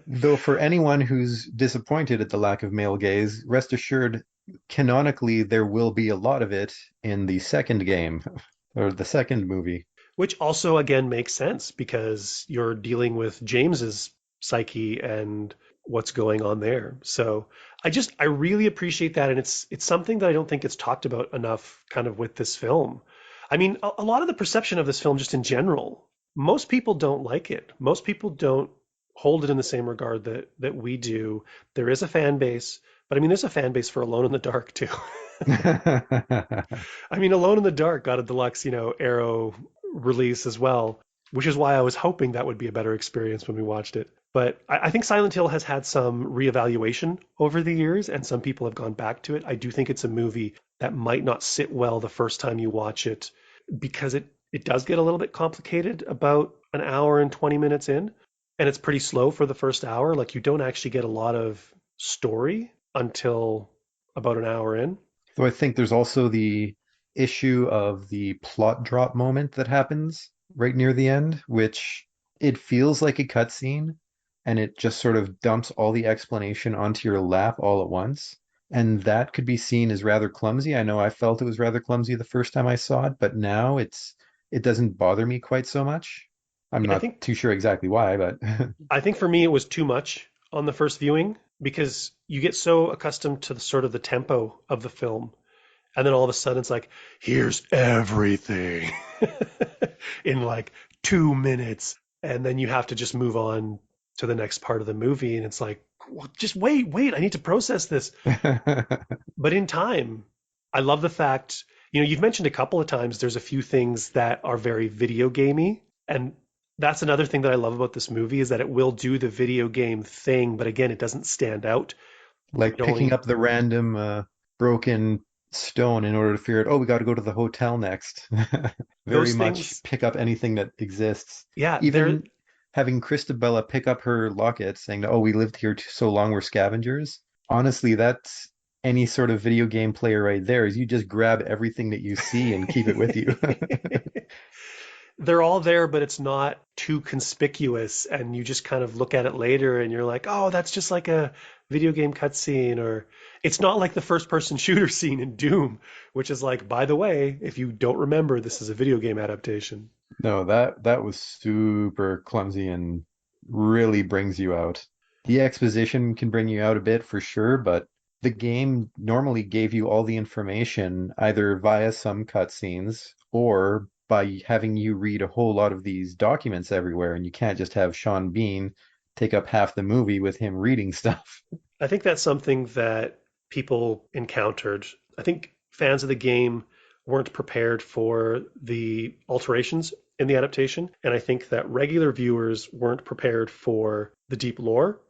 Though for anyone who's disappointed at the lack of male gaze, rest assured, canonically, there will be a lot of it in the second game or the second movie. Which also again makes sense because you're dealing with James's psyche and what's going on there. So I really appreciate that, and it's something that I don't think it's talked about enough kind of with this film. I mean, a lot of the perception of this film just in general, most people don't like it. Most people don't hold it in the same regard that we do. There is a fan base, but I mean there's a fan base for Alone in the Dark too. I mean, Alone in the Dark got a deluxe, Arrow release as well, which is why I was hoping that would be a better experience when we watched it. But I think Silent Hill has had some reevaluation over the years, and some people have gone back to it. I do think it's a movie that might not sit well the first time you watch it because it does get a little bit complicated about an hour and 20 minutes in, and it's pretty slow for the first hour. Like you don't actually get a lot of story until about an hour in. So I think there's also the issue of the plot drop moment that happens right near the end, which it feels like a cutscene and it just sort of dumps all the explanation onto your lap all at once. And that could be seen as rather clumsy. I know I felt it was rather clumsy the first time I saw it, but now it doesn't bother me quite so much. I'm Yeah, not too sure exactly why, but I think for me it was too much on the first viewing because you get so accustomed to the sort of the tempo of the film, and then all of a sudden it's like, here's everything in like 2 minutes, and then you have to just move on to the next part of the movie, and it's like, well, just wait, I need to process this. But in time, I love the fact, you've mentioned a couple of times there's a few things that are very video gamey. And that's another thing that I love about this movie is that it will do the video game thing, but again, it doesn't stand out. like It picking only up the random broken stone in order to figure out, oh, we got to go to the hotel next. Very those much things, pick up anything that exists. yeah, they're Even having Christabella pick up her locket saying, oh, we lived here so long, we're scavengers. Honestly, that's any sort of video game player right there is you just grab everything that you see and keep it with you. they're all there, but it's not too conspicuous. And you just kind of look at it later and you're like, oh, that's just like a video game cutscene. Or it's not like the first person shooter scene in Doom, which is like, by the way, if you don't remember, this is a video game adaptation. No, that was super clumsy and really brings you out. The exposition can bring you out a bit for sure, but the game normally gave you all the information either via some cutscenes or by having you read a whole lot of these documents everywhere, and you can't just have Sean Bean take up half the movie with him reading stuff. I think that's something that people encountered. I think fans of the game weren't prepared for the alterations in the adaptation. And I think that regular viewers weren't prepared for the deep lore.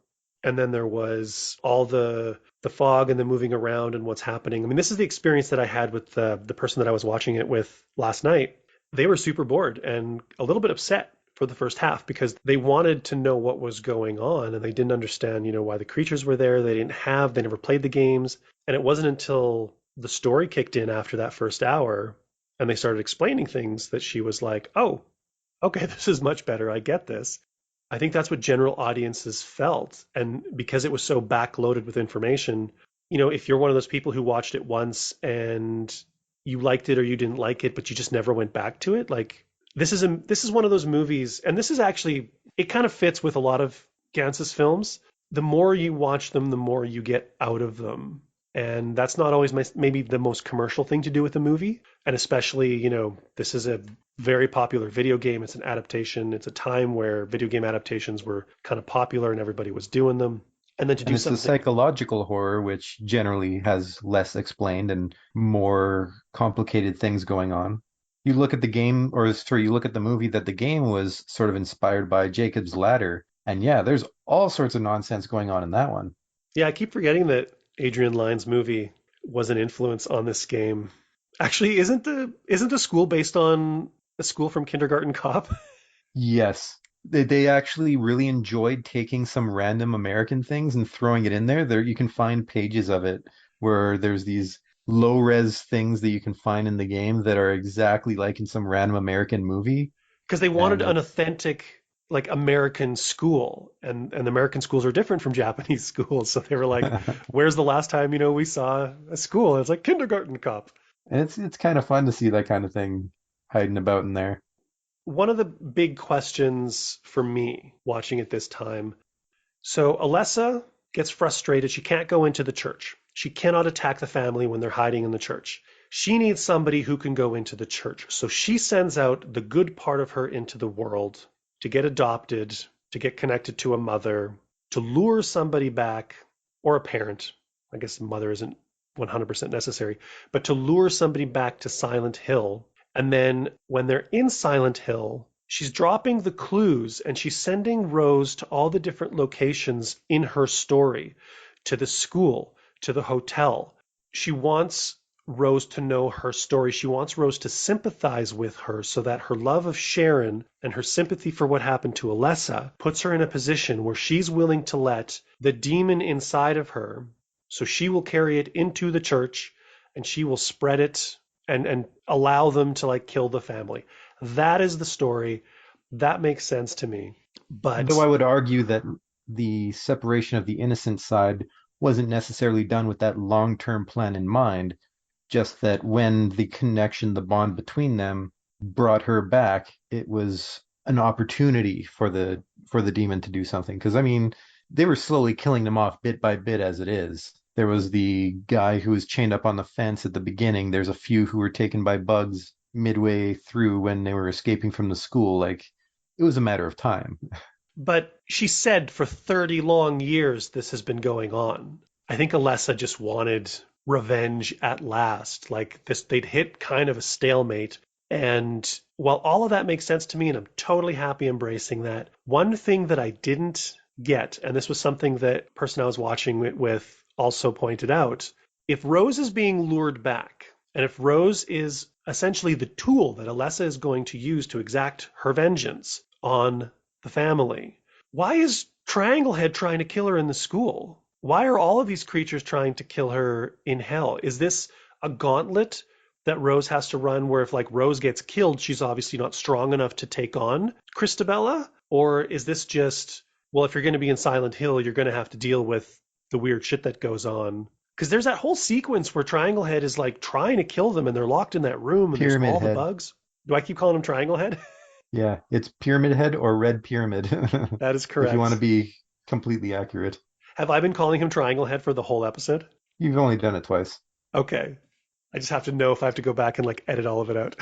And then there was all the fog and the moving around and what's happening. I mean, this is the experience that I had with the person that I was watching it with last night. They were super bored and a little bit upset for the first half because they wanted to know what was going on and they didn't understand, why the creatures were there. They never played the games. And it wasn't until the story kicked in after that first hour and they started explaining things that she was like, oh, okay, this is much better. I get this. I think that's what general audiences felt. And because it was so backloaded with information, if you're one of those people who watched it once and you liked it or you didn't like it, but you just never went back to it, like this is one of those movies, and this is actually, it kind of fits with a lot of Gans's films. The more you watch them, the more you get out of them. And that's not always maybe the most commercial thing to do with a movie. And especially, this is a very popular video game. It's an adaptation. It's a time where video game adaptations were kind of popular and everybody was doing them. And then to And do it's the something, psychological horror, which generally has less explained and more complicated things going on. You look at the game, or sorry, you look at the movie that the game was sort of inspired by Jacob's Ladder, and yeah, there's all sorts of nonsense going on in that one. yeah, I keep forgetting that Adrian Lyne's movie was an influence on this game. Actually, isn't the school based on a school from Kindergarten Cop? Yes. They actually really enjoyed taking some random American things and throwing it in there. There you can find pages of it where there's these low res things that you can find in the game that are exactly like in some random American movie. Because they wanted And an it's authentic like American school, and American schools are different from Japanese schools. So they were like, "Where's the last time we saw a school?" And it's like Kindergarten Cop. and it's kind of fun to see that kind of thing hiding about in there. One of the big questions for me watching it this time. So Alessa gets frustrated. She can't go into the church. She cannot attack the family when they're hiding in the church. She needs somebody who can go into the church. So she sends out the good part of her into the world to get adopted, to get connected to a mother, to lure somebody back, or a parent. I guess mother isn't 100% necessary, but to lure somebody back to Silent Hill. And then when they're in Silent Hill, she's dropping the clues and she's sending Rose to all the different locations in her story, to the school, to the hotel. She wants Rose to know her story. She wants Rose to sympathize with her so that her love of Sharon and her sympathy for what happened to Alessa puts her in a position where she's willing to let the demon inside of her, so she will carry it into the church and she will spread it and allow them to like kill the family. That is the story. That makes sense to me. Though But I would argue that the separation of the innocent side wasn't necessarily done with that long-term plan in mind, just that when the connection, the bond between them brought her back, it was an opportunity for the demon to do something. Because I mean, they were slowly killing them off bit by bit as it is. There was the guy who was chained up on the fence at the beginning. There's a few who were taken by bugs midway through when they were escaping from the school. Like it was a matter of time. but she said for 30 long years this has been going on. I think Alessa just wanted revenge at last. Like this, they'd hit kind of a stalemate. And while all of that makes sense to me, and I'm totally happy embracing that, one thing that I didn't get, and this was something that the person I was watching it with also pointed out, if Rose is being lured back, and if Rose is essentially the tool that Alessa is going to use to exact her vengeance on the family, why is Triangle Head trying to kill her in the school? Why are all of these creatures trying to kill her in hell? Is this a gauntlet that Rose has to run where if like Rose gets killed, she's obviously not strong enough to take on Christabella? Or is this just, well, if you're going to be in Silent Hill, you're going to have to deal with the weird shit that goes on? Because there's that whole sequence where Triangle Head is like trying to kill them and they're locked in that room and there's Pyramid all the Head. bugs. Do I keep calling him Triangle Head? Yeah, it's Pyramid Head or Red Pyramid, That is if you want to correct. be completely accurate. Have I been calling him Triangle Head for the whole episode? You've only done it twice. Okay. I just have to know if I have to go back and like edit all of it out.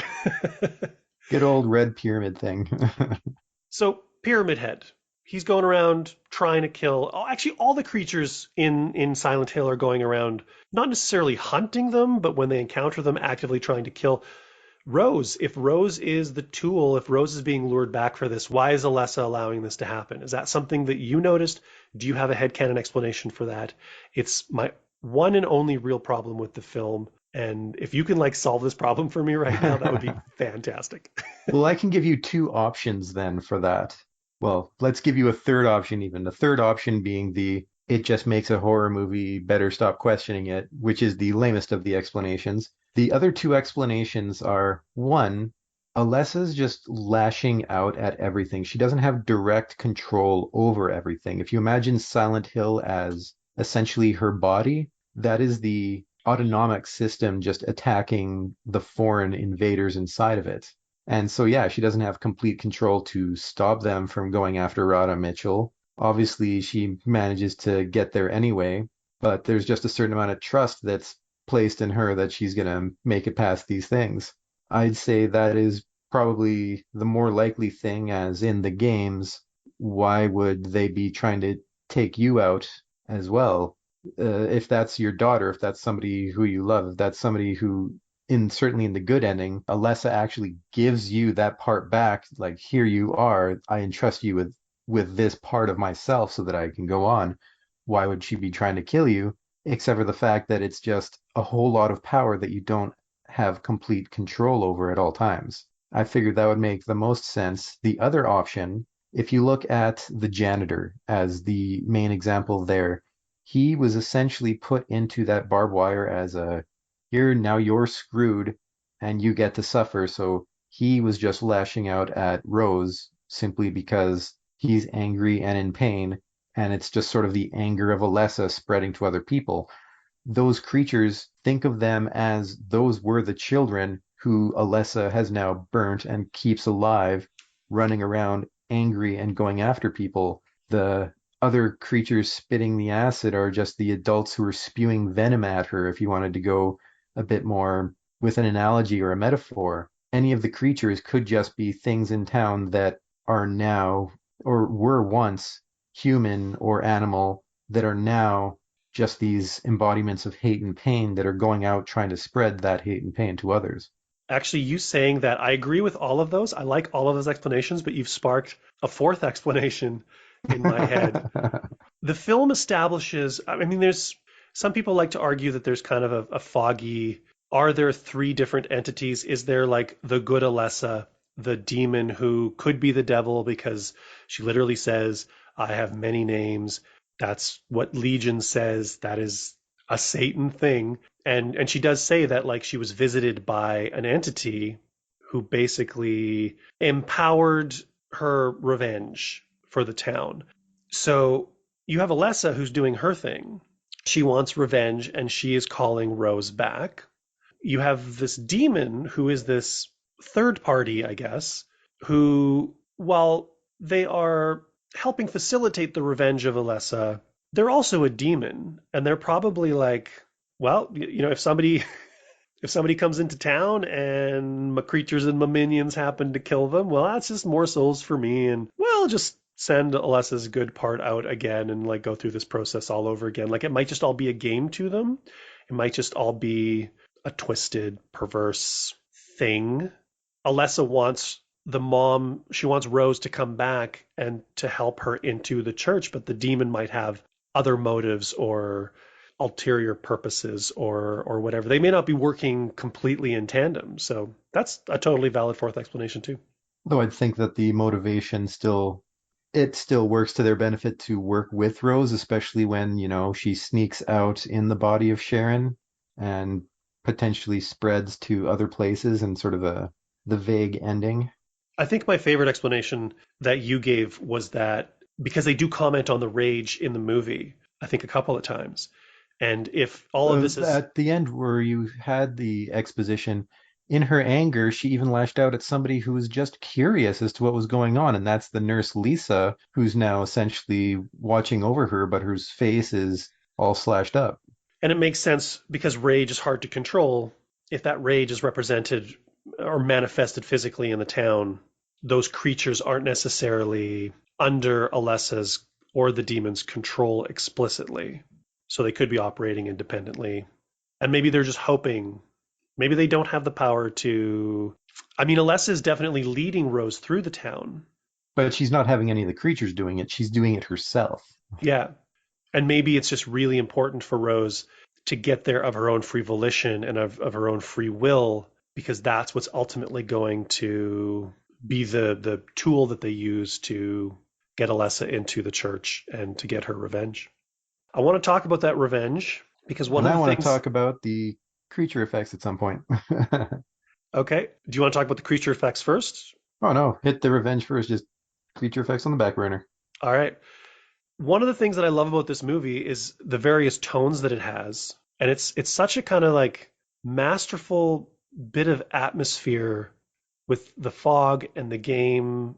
Good old Red Pyramid thing. So Pyramid Head, he's going around trying to kill. Oh, actually, all the creatures in Silent Hill are going around, not necessarily hunting them, but when they encounter them, actively trying to kill. Rose, if Rose is the tool, if Rose is being lured back for this, why is Alessa allowing this to happen? Is that something that you noticed? Do you have a headcanon explanation for that? It's my one and only real problem with the film. And if you can like solve this problem for me right now, that would be fantastic. Well, I can give you two options then for that. Well, let's give you a third option even. The third option being the it just makes a horror movie, better stop questioning it, which is the lamest of the explanations. The other two explanations are one, Alessa's just lashing out at everything. She doesn't have direct control over everything. If you imagine Silent Hill as essentially her body, that is the autonomic system just attacking the foreign invaders inside of it. And so, yeah, she doesn't have complete control to stop them from going after Rada Mitchell. Obviously, she manages to get there anyway, but there's just a certain amount of trust that's placed in her that she's going to make it past these things. I'd say that is probably the more likely thing, as in the games, why would they be trying to take you out as well? If that's your daughter, if that's somebody who you love, if that's somebody who in certainly in the good ending, Alessa actually gives you that part back. Like, here you are. I entrust you with this part of myself so that I can go on. Why would she be trying to kill you? except for the fact that it's just a whole lot of power that you don't have complete control over at all times. I figured that would make the most sense. The other option, if you look at the janitor as the main example there, he was essentially put into that barbed wire as a here, now you're screwed and you get to suffer. So he was just lashing out at Rose simply because he's angry and in pain, and it's just sort of the anger of Alessa spreading to other people. Those creatures, think of them as those were the children who Alessa has now burnt and keeps alive, running around angry and going after people. The other creatures spitting the acid are just the adults who are spewing venom at her, if you wanted to go a bit more with an analogy or a metaphor. Any of the creatures could just be things in town that are now or were once human or animal that are now just these embodiments of hate and pain that are going out trying to spread that hate and pain to others. Actually, you saying that, I agree with all of those. I like all of those explanations, but you've sparked a fourth explanation in my head. The film establishes, I mean, there's some people like to argue that there's kind of a foggy, are there three different entities? Is there like the good Alessa, the demon who could be the devil because she literally says, I have many names. That's what Legion says. That is a Satan thing. And she does say that like she was visited by an entity who basically empowered her revenge for the town. So you have Alessa who's doing her thing. She wants revenge and she is calling Rose back. You have this demon who is this third party, I guess, who, while they are helping facilitate the revenge of Alessa, they're also a demon. And they're probably like, well, you know, if somebody comes into town and my creatures and my minions happen to kill them, well, that's just more souls for me. And well, just send Alessa's good part out again and like go through this process all over again. Like it might just all be a game to them. It might just all be a twisted, perverse thing. Alessa wants the mom, she wants Rose to come back and to help her into the church, but the demon might have other motives or ulterior purposes or whatever. They may not be working completely in tandem. So that's a totally valid fourth explanation too. Though I'd think that the motivation still it still works to their benefit to work with Rose, especially when, she sneaks out in the body of Sharon and potentially spreads to other places and sort of the vague ending. I think my favorite explanation that you gave was that because they do comment on the rage in the movie, I think a couple of times. And if all of this is At the end where you had the exposition, in her anger, she even lashed out at somebody who was just curious as to what was going on, and that's the nurse Lisa, who's now essentially watching over her, but whose face is all slashed up. and it makes sense because rage is hard to control. If that rage is represented or manifested physically in the town, those creatures aren't necessarily under Alessa's or the demon's control explicitly. So they could be operating independently. And maybe they're just hoping, maybe they don't have the power to. I mean, Alessa is definitely leading Rose through the town. But she's not having any of the creatures doing it. She's doing it herself. Yeah. And maybe it's just really important for Rose to get there of her own free volition and of her own free will, because that's what's ultimately going to be the tool that they use to get Alessa into the church and to get her revenge. I want to talk about that revenge because one And of I the want to things. talk about the creature effects at some point. Okay. Do you want to talk about the creature effects first? Oh no, hit the revenge first, just creature effects on the back burner. All right. One of the things that I love about this movie is the various tones that it has. And it's such a kind of like masterful bit of atmosphere with the fog and the game,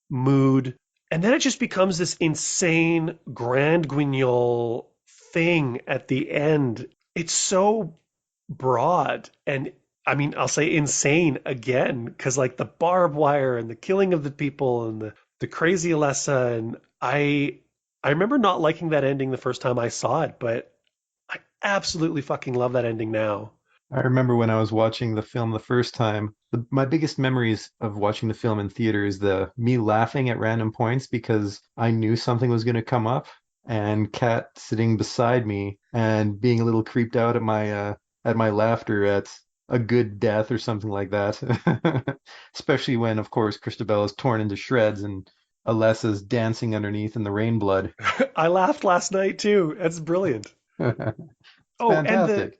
mood. And then it just becomes this insane grand guignol thing at the end. It's so broad and I mean, I'll say insane again because like the barbed wire and the killing of the people and the crazy Alessa and I remember not liking that ending the first time I saw it, but I absolutely fucking love that ending now. I remember when I was watching the film the first time, my biggest memories of watching the film in theater is the me laughing at random points because I knew something was going to come up. and Kat sitting beside me and being a little creeped out at my laughter at a good death or something like that. Especially when, of course, Christabel is torn into shreds and Alessa's dancing underneath in the rain blood. I laughed last night too. That's brilliant. It's Oh, and the fantastic.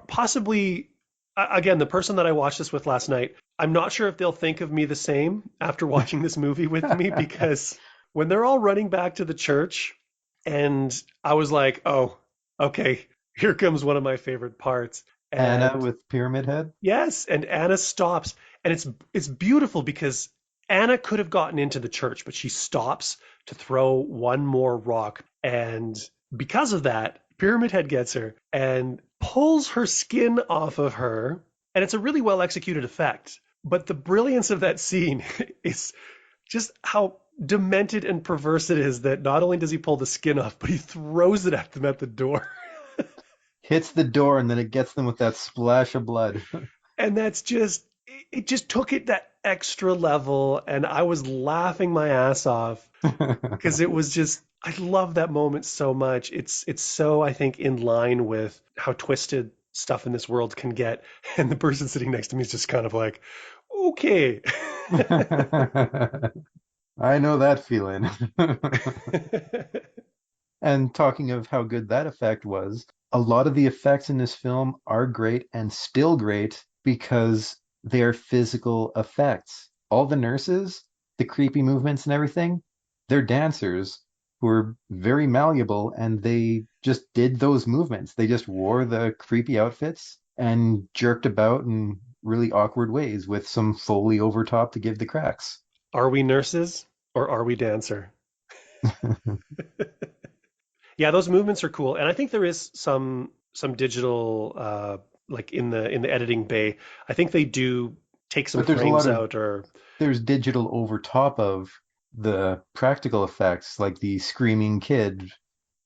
possibly again, the person that I watched this with last night, I'm not sure if they'll think of me the same after watching this movie with me because when they're all running back to the church and I was like, "Oh, okay, here comes one of my favorite parts." Anna And with Pyramid Head. yes, and Anna stops and it's beautiful because Anna could have gotten into the church, but she stops to throw one more rock and because of that, Pyramid Head gets her and pulls her skin off of her and it's a really well executed effect. But the brilliance of that scene is just how demented and perverse it is that not only does he pull the skin off, but he throws it at them at the door. Hits the door and then it gets them with that splash of blood. And that's just it just took it that extra level and I was laughing my ass off because it was just I love that moment so much. It's so I think in line with how twisted stuff in this world can get and the person sitting next to me is just kind of like okay. I know that feeling. And talking of how good that effect was, a lot of the effects in this film are great and still great because they are physical effects. All the nurses, the creepy movements and everything, they're dancers who are very malleable and they just did those movements. They just wore the creepy outfits and jerked about in really awkward ways with some Foley over top to give the cracks. Are we nurses or are we dancer? Yeah, those movements are cool, and I think there is some digital like in the editing bay. I think they do take some But there's a lot frames of out, or there's digital over top of the practical effects, like the screaming kid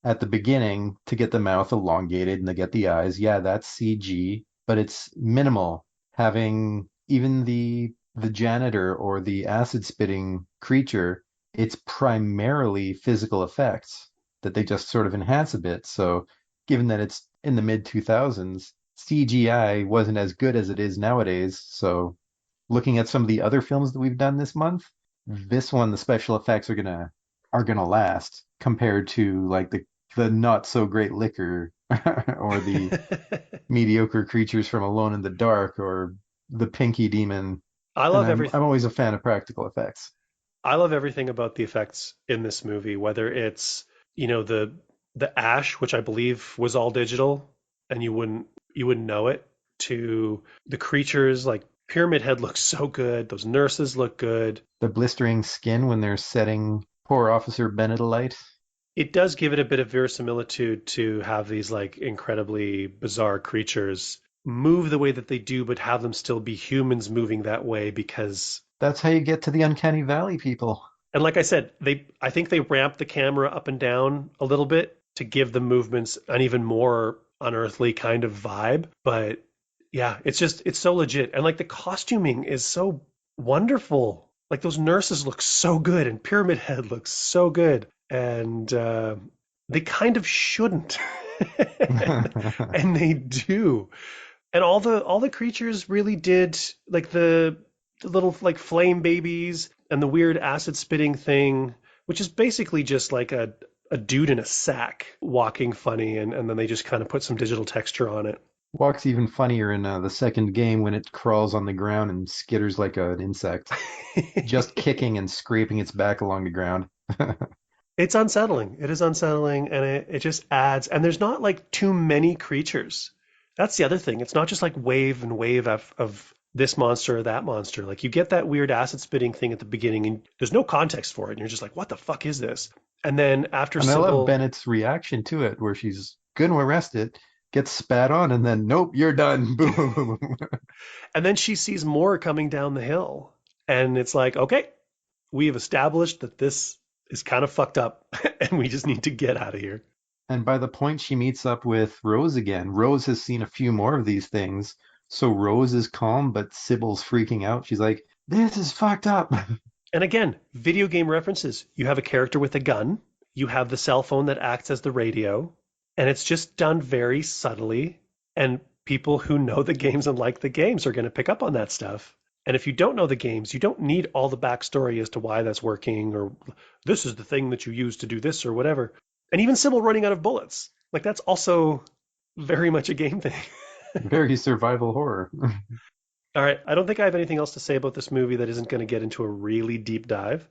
at the beginning to get the mouth elongated and to get the eyes. Yeah, that's CG, but it's minimal. Having even the janitor or the acid spitting creature, it's primarily physical effects that they just sort of enhance a bit. So, given that it's in the mid 2000s, CGI wasn't as good as it is nowadays. So, looking at some of the other films that we've done this month, this one the special effects are gonna last compared to like the not so great liquor or the mediocre creatures from Alone in the Dark or the Pinky Demon. I And love every I'm always a fan of practical effects. I love everything about the effects in this movie, whether it's the ash, which I believe was all digital, and you wouldn't know it, to the creatures like Pyramid Head looks so good, those nurses look good. The blistering skin when they're setting poor Officer Bennett alight. It does give it a bit of verisimilitude to have these like incredibly bizarre creatures move the way that they do, but have them still be humans moving that way because That's how you get to the Uncanny Valley people. and like I said, they I think they ramp the camera up and down a little bit to give the movements an even more unearthly kind of vibe. But yeah, it's so legit. And like the costuming is so wonderful. Like those nurses look so good and Pyramid Head looks so good. And they kind of shouldn't. And they do. And all the creatures really did like the little like flame babies and the weird acid spitting thing, which is basically just like a dude in a sack walking funny and then they just kind of put some digital texture on it. Walks even funnier in the second game when it crawls on the ground and skitters like an insect, just kicking and scraping its back along the ground. It's unsettling. It is unsettling and it just adds and there's not like too many creatures. That's the other thing. It's not just like wave and wave of this monster or that monster. Like you get that weird acid spitting thing at the beginning and there's no context for it. And you're just like, what the fuck is this? And then after And I love Sybil, Bennett's reaction to it, where she's going to arrest it, gets spat on, and then, nope, you're done. Boom, boom, boom, boom. and then she sees more coming down the hill. And it's like, okay, we have established that this is kind of fucked up and we just need to get out of here. And by the point she meets up with Rose again, Rose has seen a few more of these things. So Rose is calm, but Sybil's freaking out. She's like, this is fucked up. And again, video game references. You have a character with a gun. You have the cell phone that acts as the radio, and it's just done very subtly. And people who know the games and like the games are going to pick up on that stuff. And if you don't know the games, you don't need all the backstory as to why that's working or this is the thing that you use to do this or whatever. And even Sybil running out of bullets. Like that's also very much a game thing. Very survival horror. All right. I don't think I have anything else to say about this movie that isn't going to get into a really deep dive.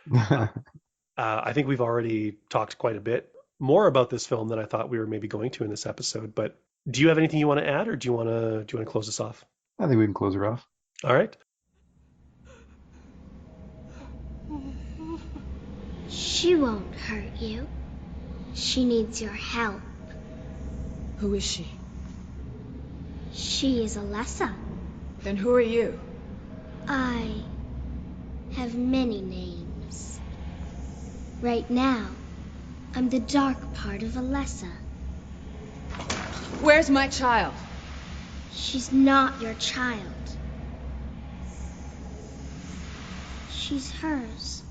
I think we've already talked quite a bit more about this film than I thought we were maybe going to in this episode. But do you have anything you want to add, or do you want to close this off? I think we can close her off. All right. She won't hurt you. She needs your help. Who is she? She is Alessa. Then who are you? I have many names. Right now, I'm the dark part of Alessa. Where's my child? She's not your child. She's hers.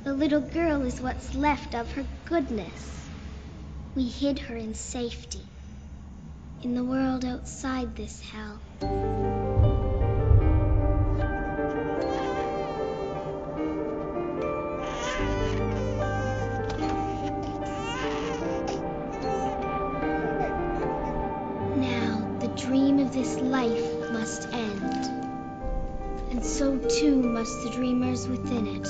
The little girl is what's left of her goodness. We hid her in safety, in the world outside this hell. Now, the dream of this life must end, and so too must the dreamers within it.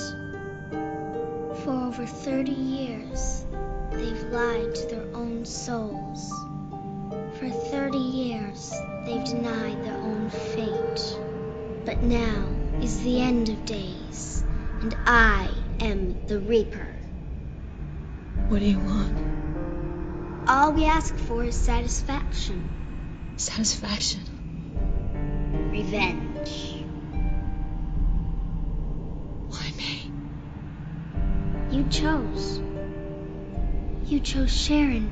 For over 30 years, they've lied to their own souls. For 30 years, they've denied their own fate. But now is the end of days, and I am the Reaper. What do you want? All we ask for is satisfaction. Satisfaction. Revenge. Why me? You chose. You chose Sharon.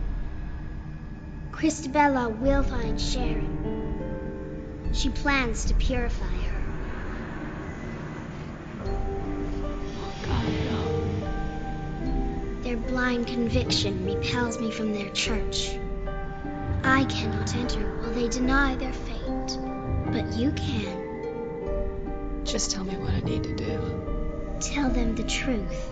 Christabella will find Sharon. She plans to purify her. Oh, God, no. Their blind conviction repels me from their church. I cannot enter while they deny their fate, but you can. Just tell me what I need to do. Tell them the truth.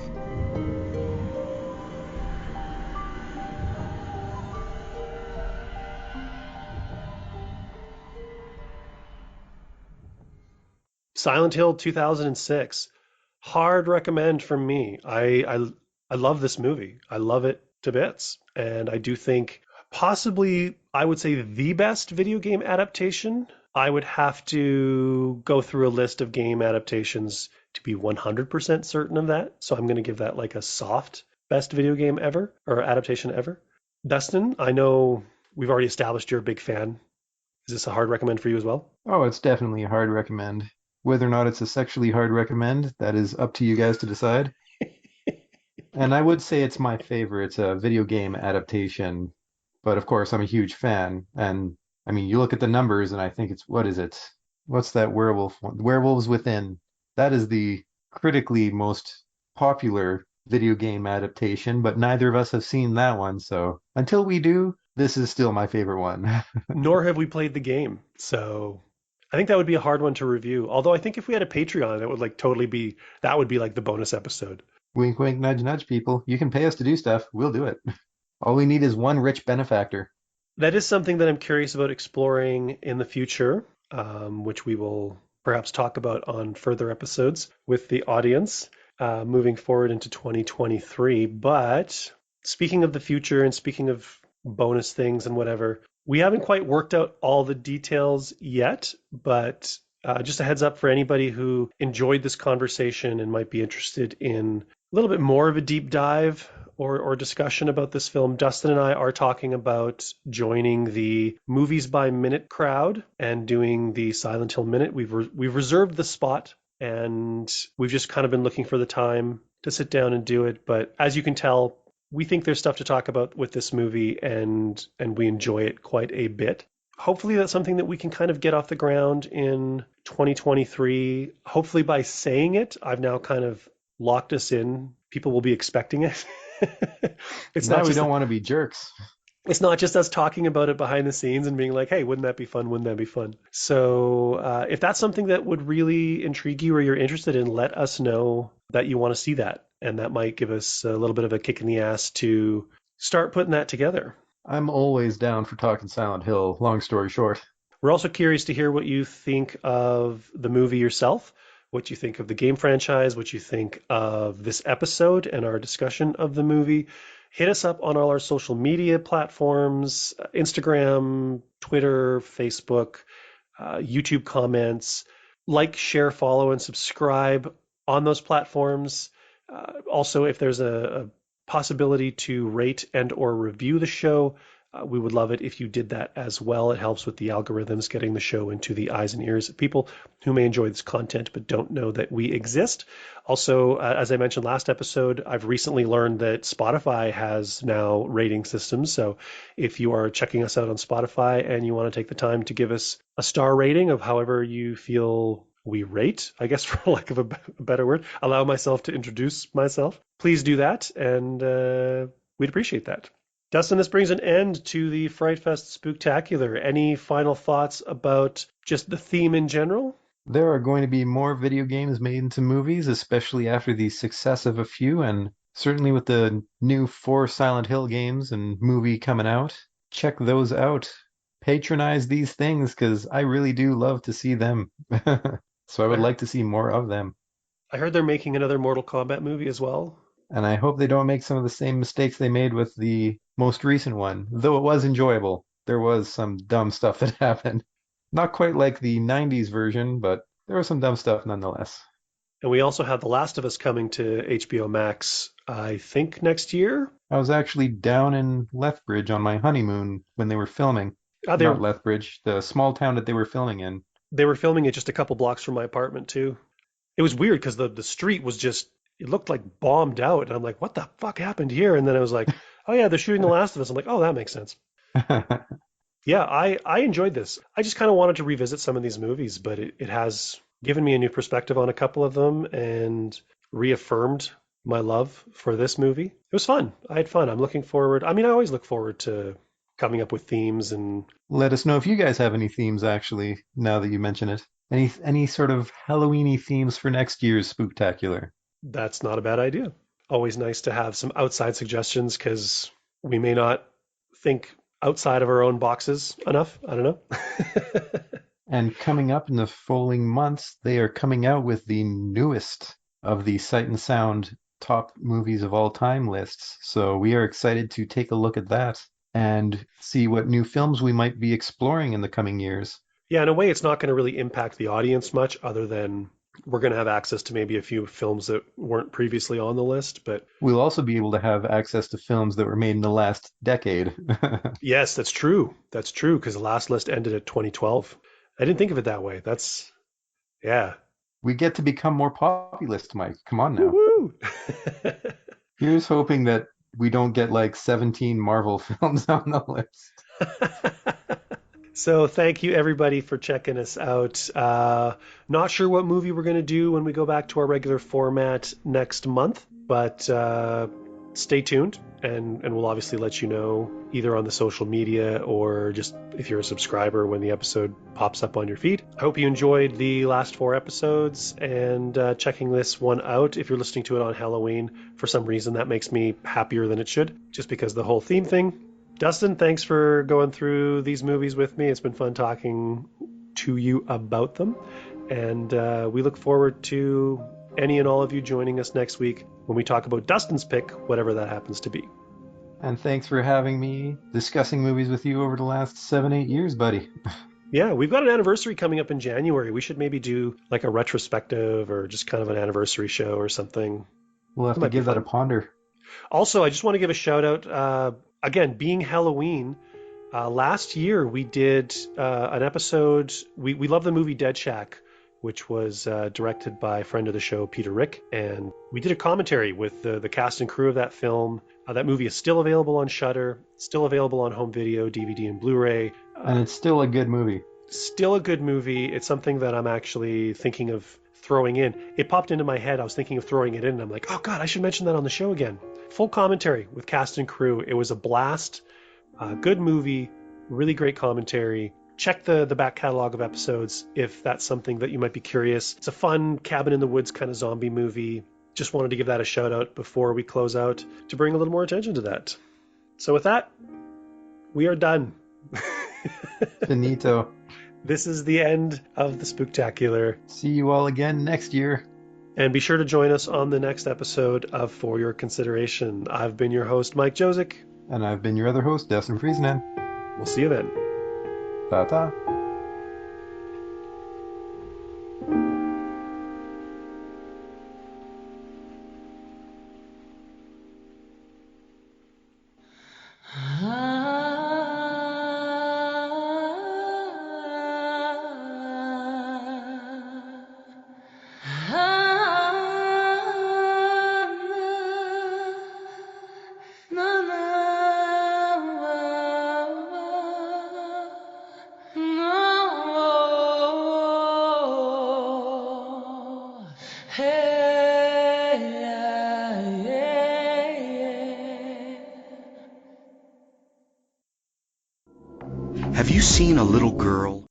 Silent Hill 2006. Hard recommend from me. I love this movie. I love it to bits. And I do think possibly, I would say, the best video game adaptation. I would have to go through a list of game adaptations to be 100% certain of that. So I'm going to give that like a soft best video game ever or adaptation ever. Dustin, I know we've already established you're a big fan. Is this a hard recommend for you as well? Oh, it's definitely a hard recommend. Whether or not it's a sexually hard recommend, that is up to you guys to decide. And I would say it's my favorite. It's a video game adaptation. But of course, I'm a huge fan. And I mean, you look at the numbers and I think it's, what is it? What's that werewolf one? Werewolves Within. That is the critically most popular video game adaptation, but neither of us have seen that one. So until we do, this is still my favorite one. Nor have we played the game. So I think that would be a hard one to review. Although I think if we had a Patreon, it would like totally be, that would be like the bonus episode. Wink, wink, nudge, nudge, people. You can pay us to do stuff. We'll do it. All we need is one rich benefactor. That is something that I'm curious about exploring in the future, which we will perhaps talk about on further episodes with the audience moving forward into 2023. But speaking of the future and speaking of bonus things and whatever, we haven't quite worked out all the details yet, but just a heads up for anybody who enjoyed this conversation and might be interested in a little bit more of a deep dive or discussion about this film. Dustin and I are talking about joining the Movies by Minute crowd and doing the Silent Hill Minute. We've reserved the spot, and we've just kind of been looking for the time to sit down and do it. But as you can tell, we think there's stuff to talk about with this movie, and we enjoy it quite a bit. Hopefully that's something that we can kind of get off the ground in 2023. Hopefully by saying it, I've now kind of locked us in. People will be expecting it. It's Now not we just don't want to be jerks. it's not just us talking about it behind the scenes and being like, hey, wouldn't that be fun? Wouldn't that be fun? So if that's something that would really intrigue you or you're interested in, let us know that you want to see that. And that might give us a little bit of a kick in the ass to start putting that together. I'm always down for talking Silent Hill, long story short. We're also curious to hear what you think of the movie yourself, what you think of the game franchise, what you think of this episode and our discussion of the movie. Hit us up on all our social media platforms, Instagram, Twitter, Facebook, YouTube comments. Like, share, follow, and subscribe on those platforms. Also, if there's a possibility to rate and or review the show, we would love it if you did that as well. It helps with the algorithms getting the show into the eyes and ears of people who may enjoy this content but don't know that we exist. Also, as I mentioned last episode, I've recently learned that Spotify has now rating systems. So if you are checking us out on Spotify and you want to take the time to give us a star rating of however you feel we rate, I guess, for lack of a better word, allow myself to introduce myself, please do that, and we'd appreciate that. Dustin, this brings an end to the Frightfest Spooktacular. Any final thoughts about just the theme in general? There are going to be more video games made into movies, especially after the success of a few, and certainly with the new 4 Silent Hill games and movie coming out. Check those out. Patronize these things, because I really do love to see them. So I would like to see more of them. I heard they're making another Mortal Kombat movie as well. And I hope they don't make some of the same mistakes they made with the most recent one, though it was enjoyable. There was some dumb stuff that happened. Not quite like the 90s version, but there was some dumb stuff nonetheless. And we also have The Last of Us coming to HBO Max, I think, next year. I was actually down in Lethbridge on my honeymoon when they were filming. Not Lethbridge, the small town that they were filming in. They were filming it just a couple blocks from my apartment, too. It was weird because the street was just, it looked like bombed out. And I'm like, what the fuck happened here? And then I was like, oh, yeah, they're shooting The Last of Us. I'm like, oh, that makes sense. Yeah, I enjoyed this. I just kind of wanted to revisit some of these movies, but it has given me a new perspective on a couple of them and reaffirmed my love for this movie. It was fun. I had fun. I'm looking forward. I mean, I always look forward to coming up with themes and let us know if you guys have any themes, actually, now that you mention it. Any sort of Halloween-y themes for next year's Spooktacular. That's not a bad idea. Always nice to have some outside suggestions because we may not think outside of our own boxes enough. I don't know. And coming up in the following months, they are coming out with the newest of the Sight and Sound top movies of all time lists. So we are excited to take a look at that and see what new films we might be exploring in the coming years. Yeah, in a way, it's not going to really impact the audience much other than we're going to have access to maybe a few films that weren't previously on the list, but we'll also be able to have access to films that were made in the last decade. Yes, that's true. That's true, because the last list ended at 2012. I didn't think of it that way. Yeah. We get to become more populist, Mike. Come on now. Woo-hoo! Here's hoping that we don't get like 17 Marvel films on the list. So thank you, everybody, for checking us out. Not sure what movie we're going to do when we go back to our regular format next month, but stay tuned, and we'll obviously let you know either on the social media or just if you're a subscriber when the episode pops up on your feed. I hope you enjoyed the last 4 episodes and checking this one out. If you're listening to it on Halloween, for some reason that makes me happier than it should, just because the whole theme thing. Dustin, thanks for going through these movies with me. It's been fun talking to you about them. And we look forward to any and all of you joining us next week when we talk about Dustin's pick, whatever that happens to be. And thanks for having me discussing movies with you over the last 7-8 years, buddy. Yeah, we've got an anniversary coming up in January. We should maybe do like a retrospective or just kind of an anniversary show or something. We'll have to give that a ponder. Also, I just want to give a shout out. Again, being Halloween, last year we did an episode. We love the movie Dead Shack, which was directed by a friend of the show, Peter Rick. And we did a commentary with the cast and crew of that film. That movie is still available on Shudder, still available on home video, DVD, and Blu-ray. And it's still a good movie. Still a good movie. It's something that I'm actually thinking of throwing in. It popped into my head. I was thinking of throwing it in, and I'm like, oh God, I should mention that on the show again. Full commentary with cast and crew. It was a blast. Good movie. Really great commentary. Check the back catalog of episodes if that's something that you might be curious. It's a fun cabin in the woods kind of zombie movie. Just wanted to give that a shout out before we close out to bring a little more attention to that. So with that, we are done. Finito. This is the end of the Spooktacular. See you all again next year. And be sure to join us on the next episode of For Your Consideration. I've been your host, Mike Josic. And I've been your other host, Dustin Friesman. We'll see you then. Ta-ta. Have you seen a little girl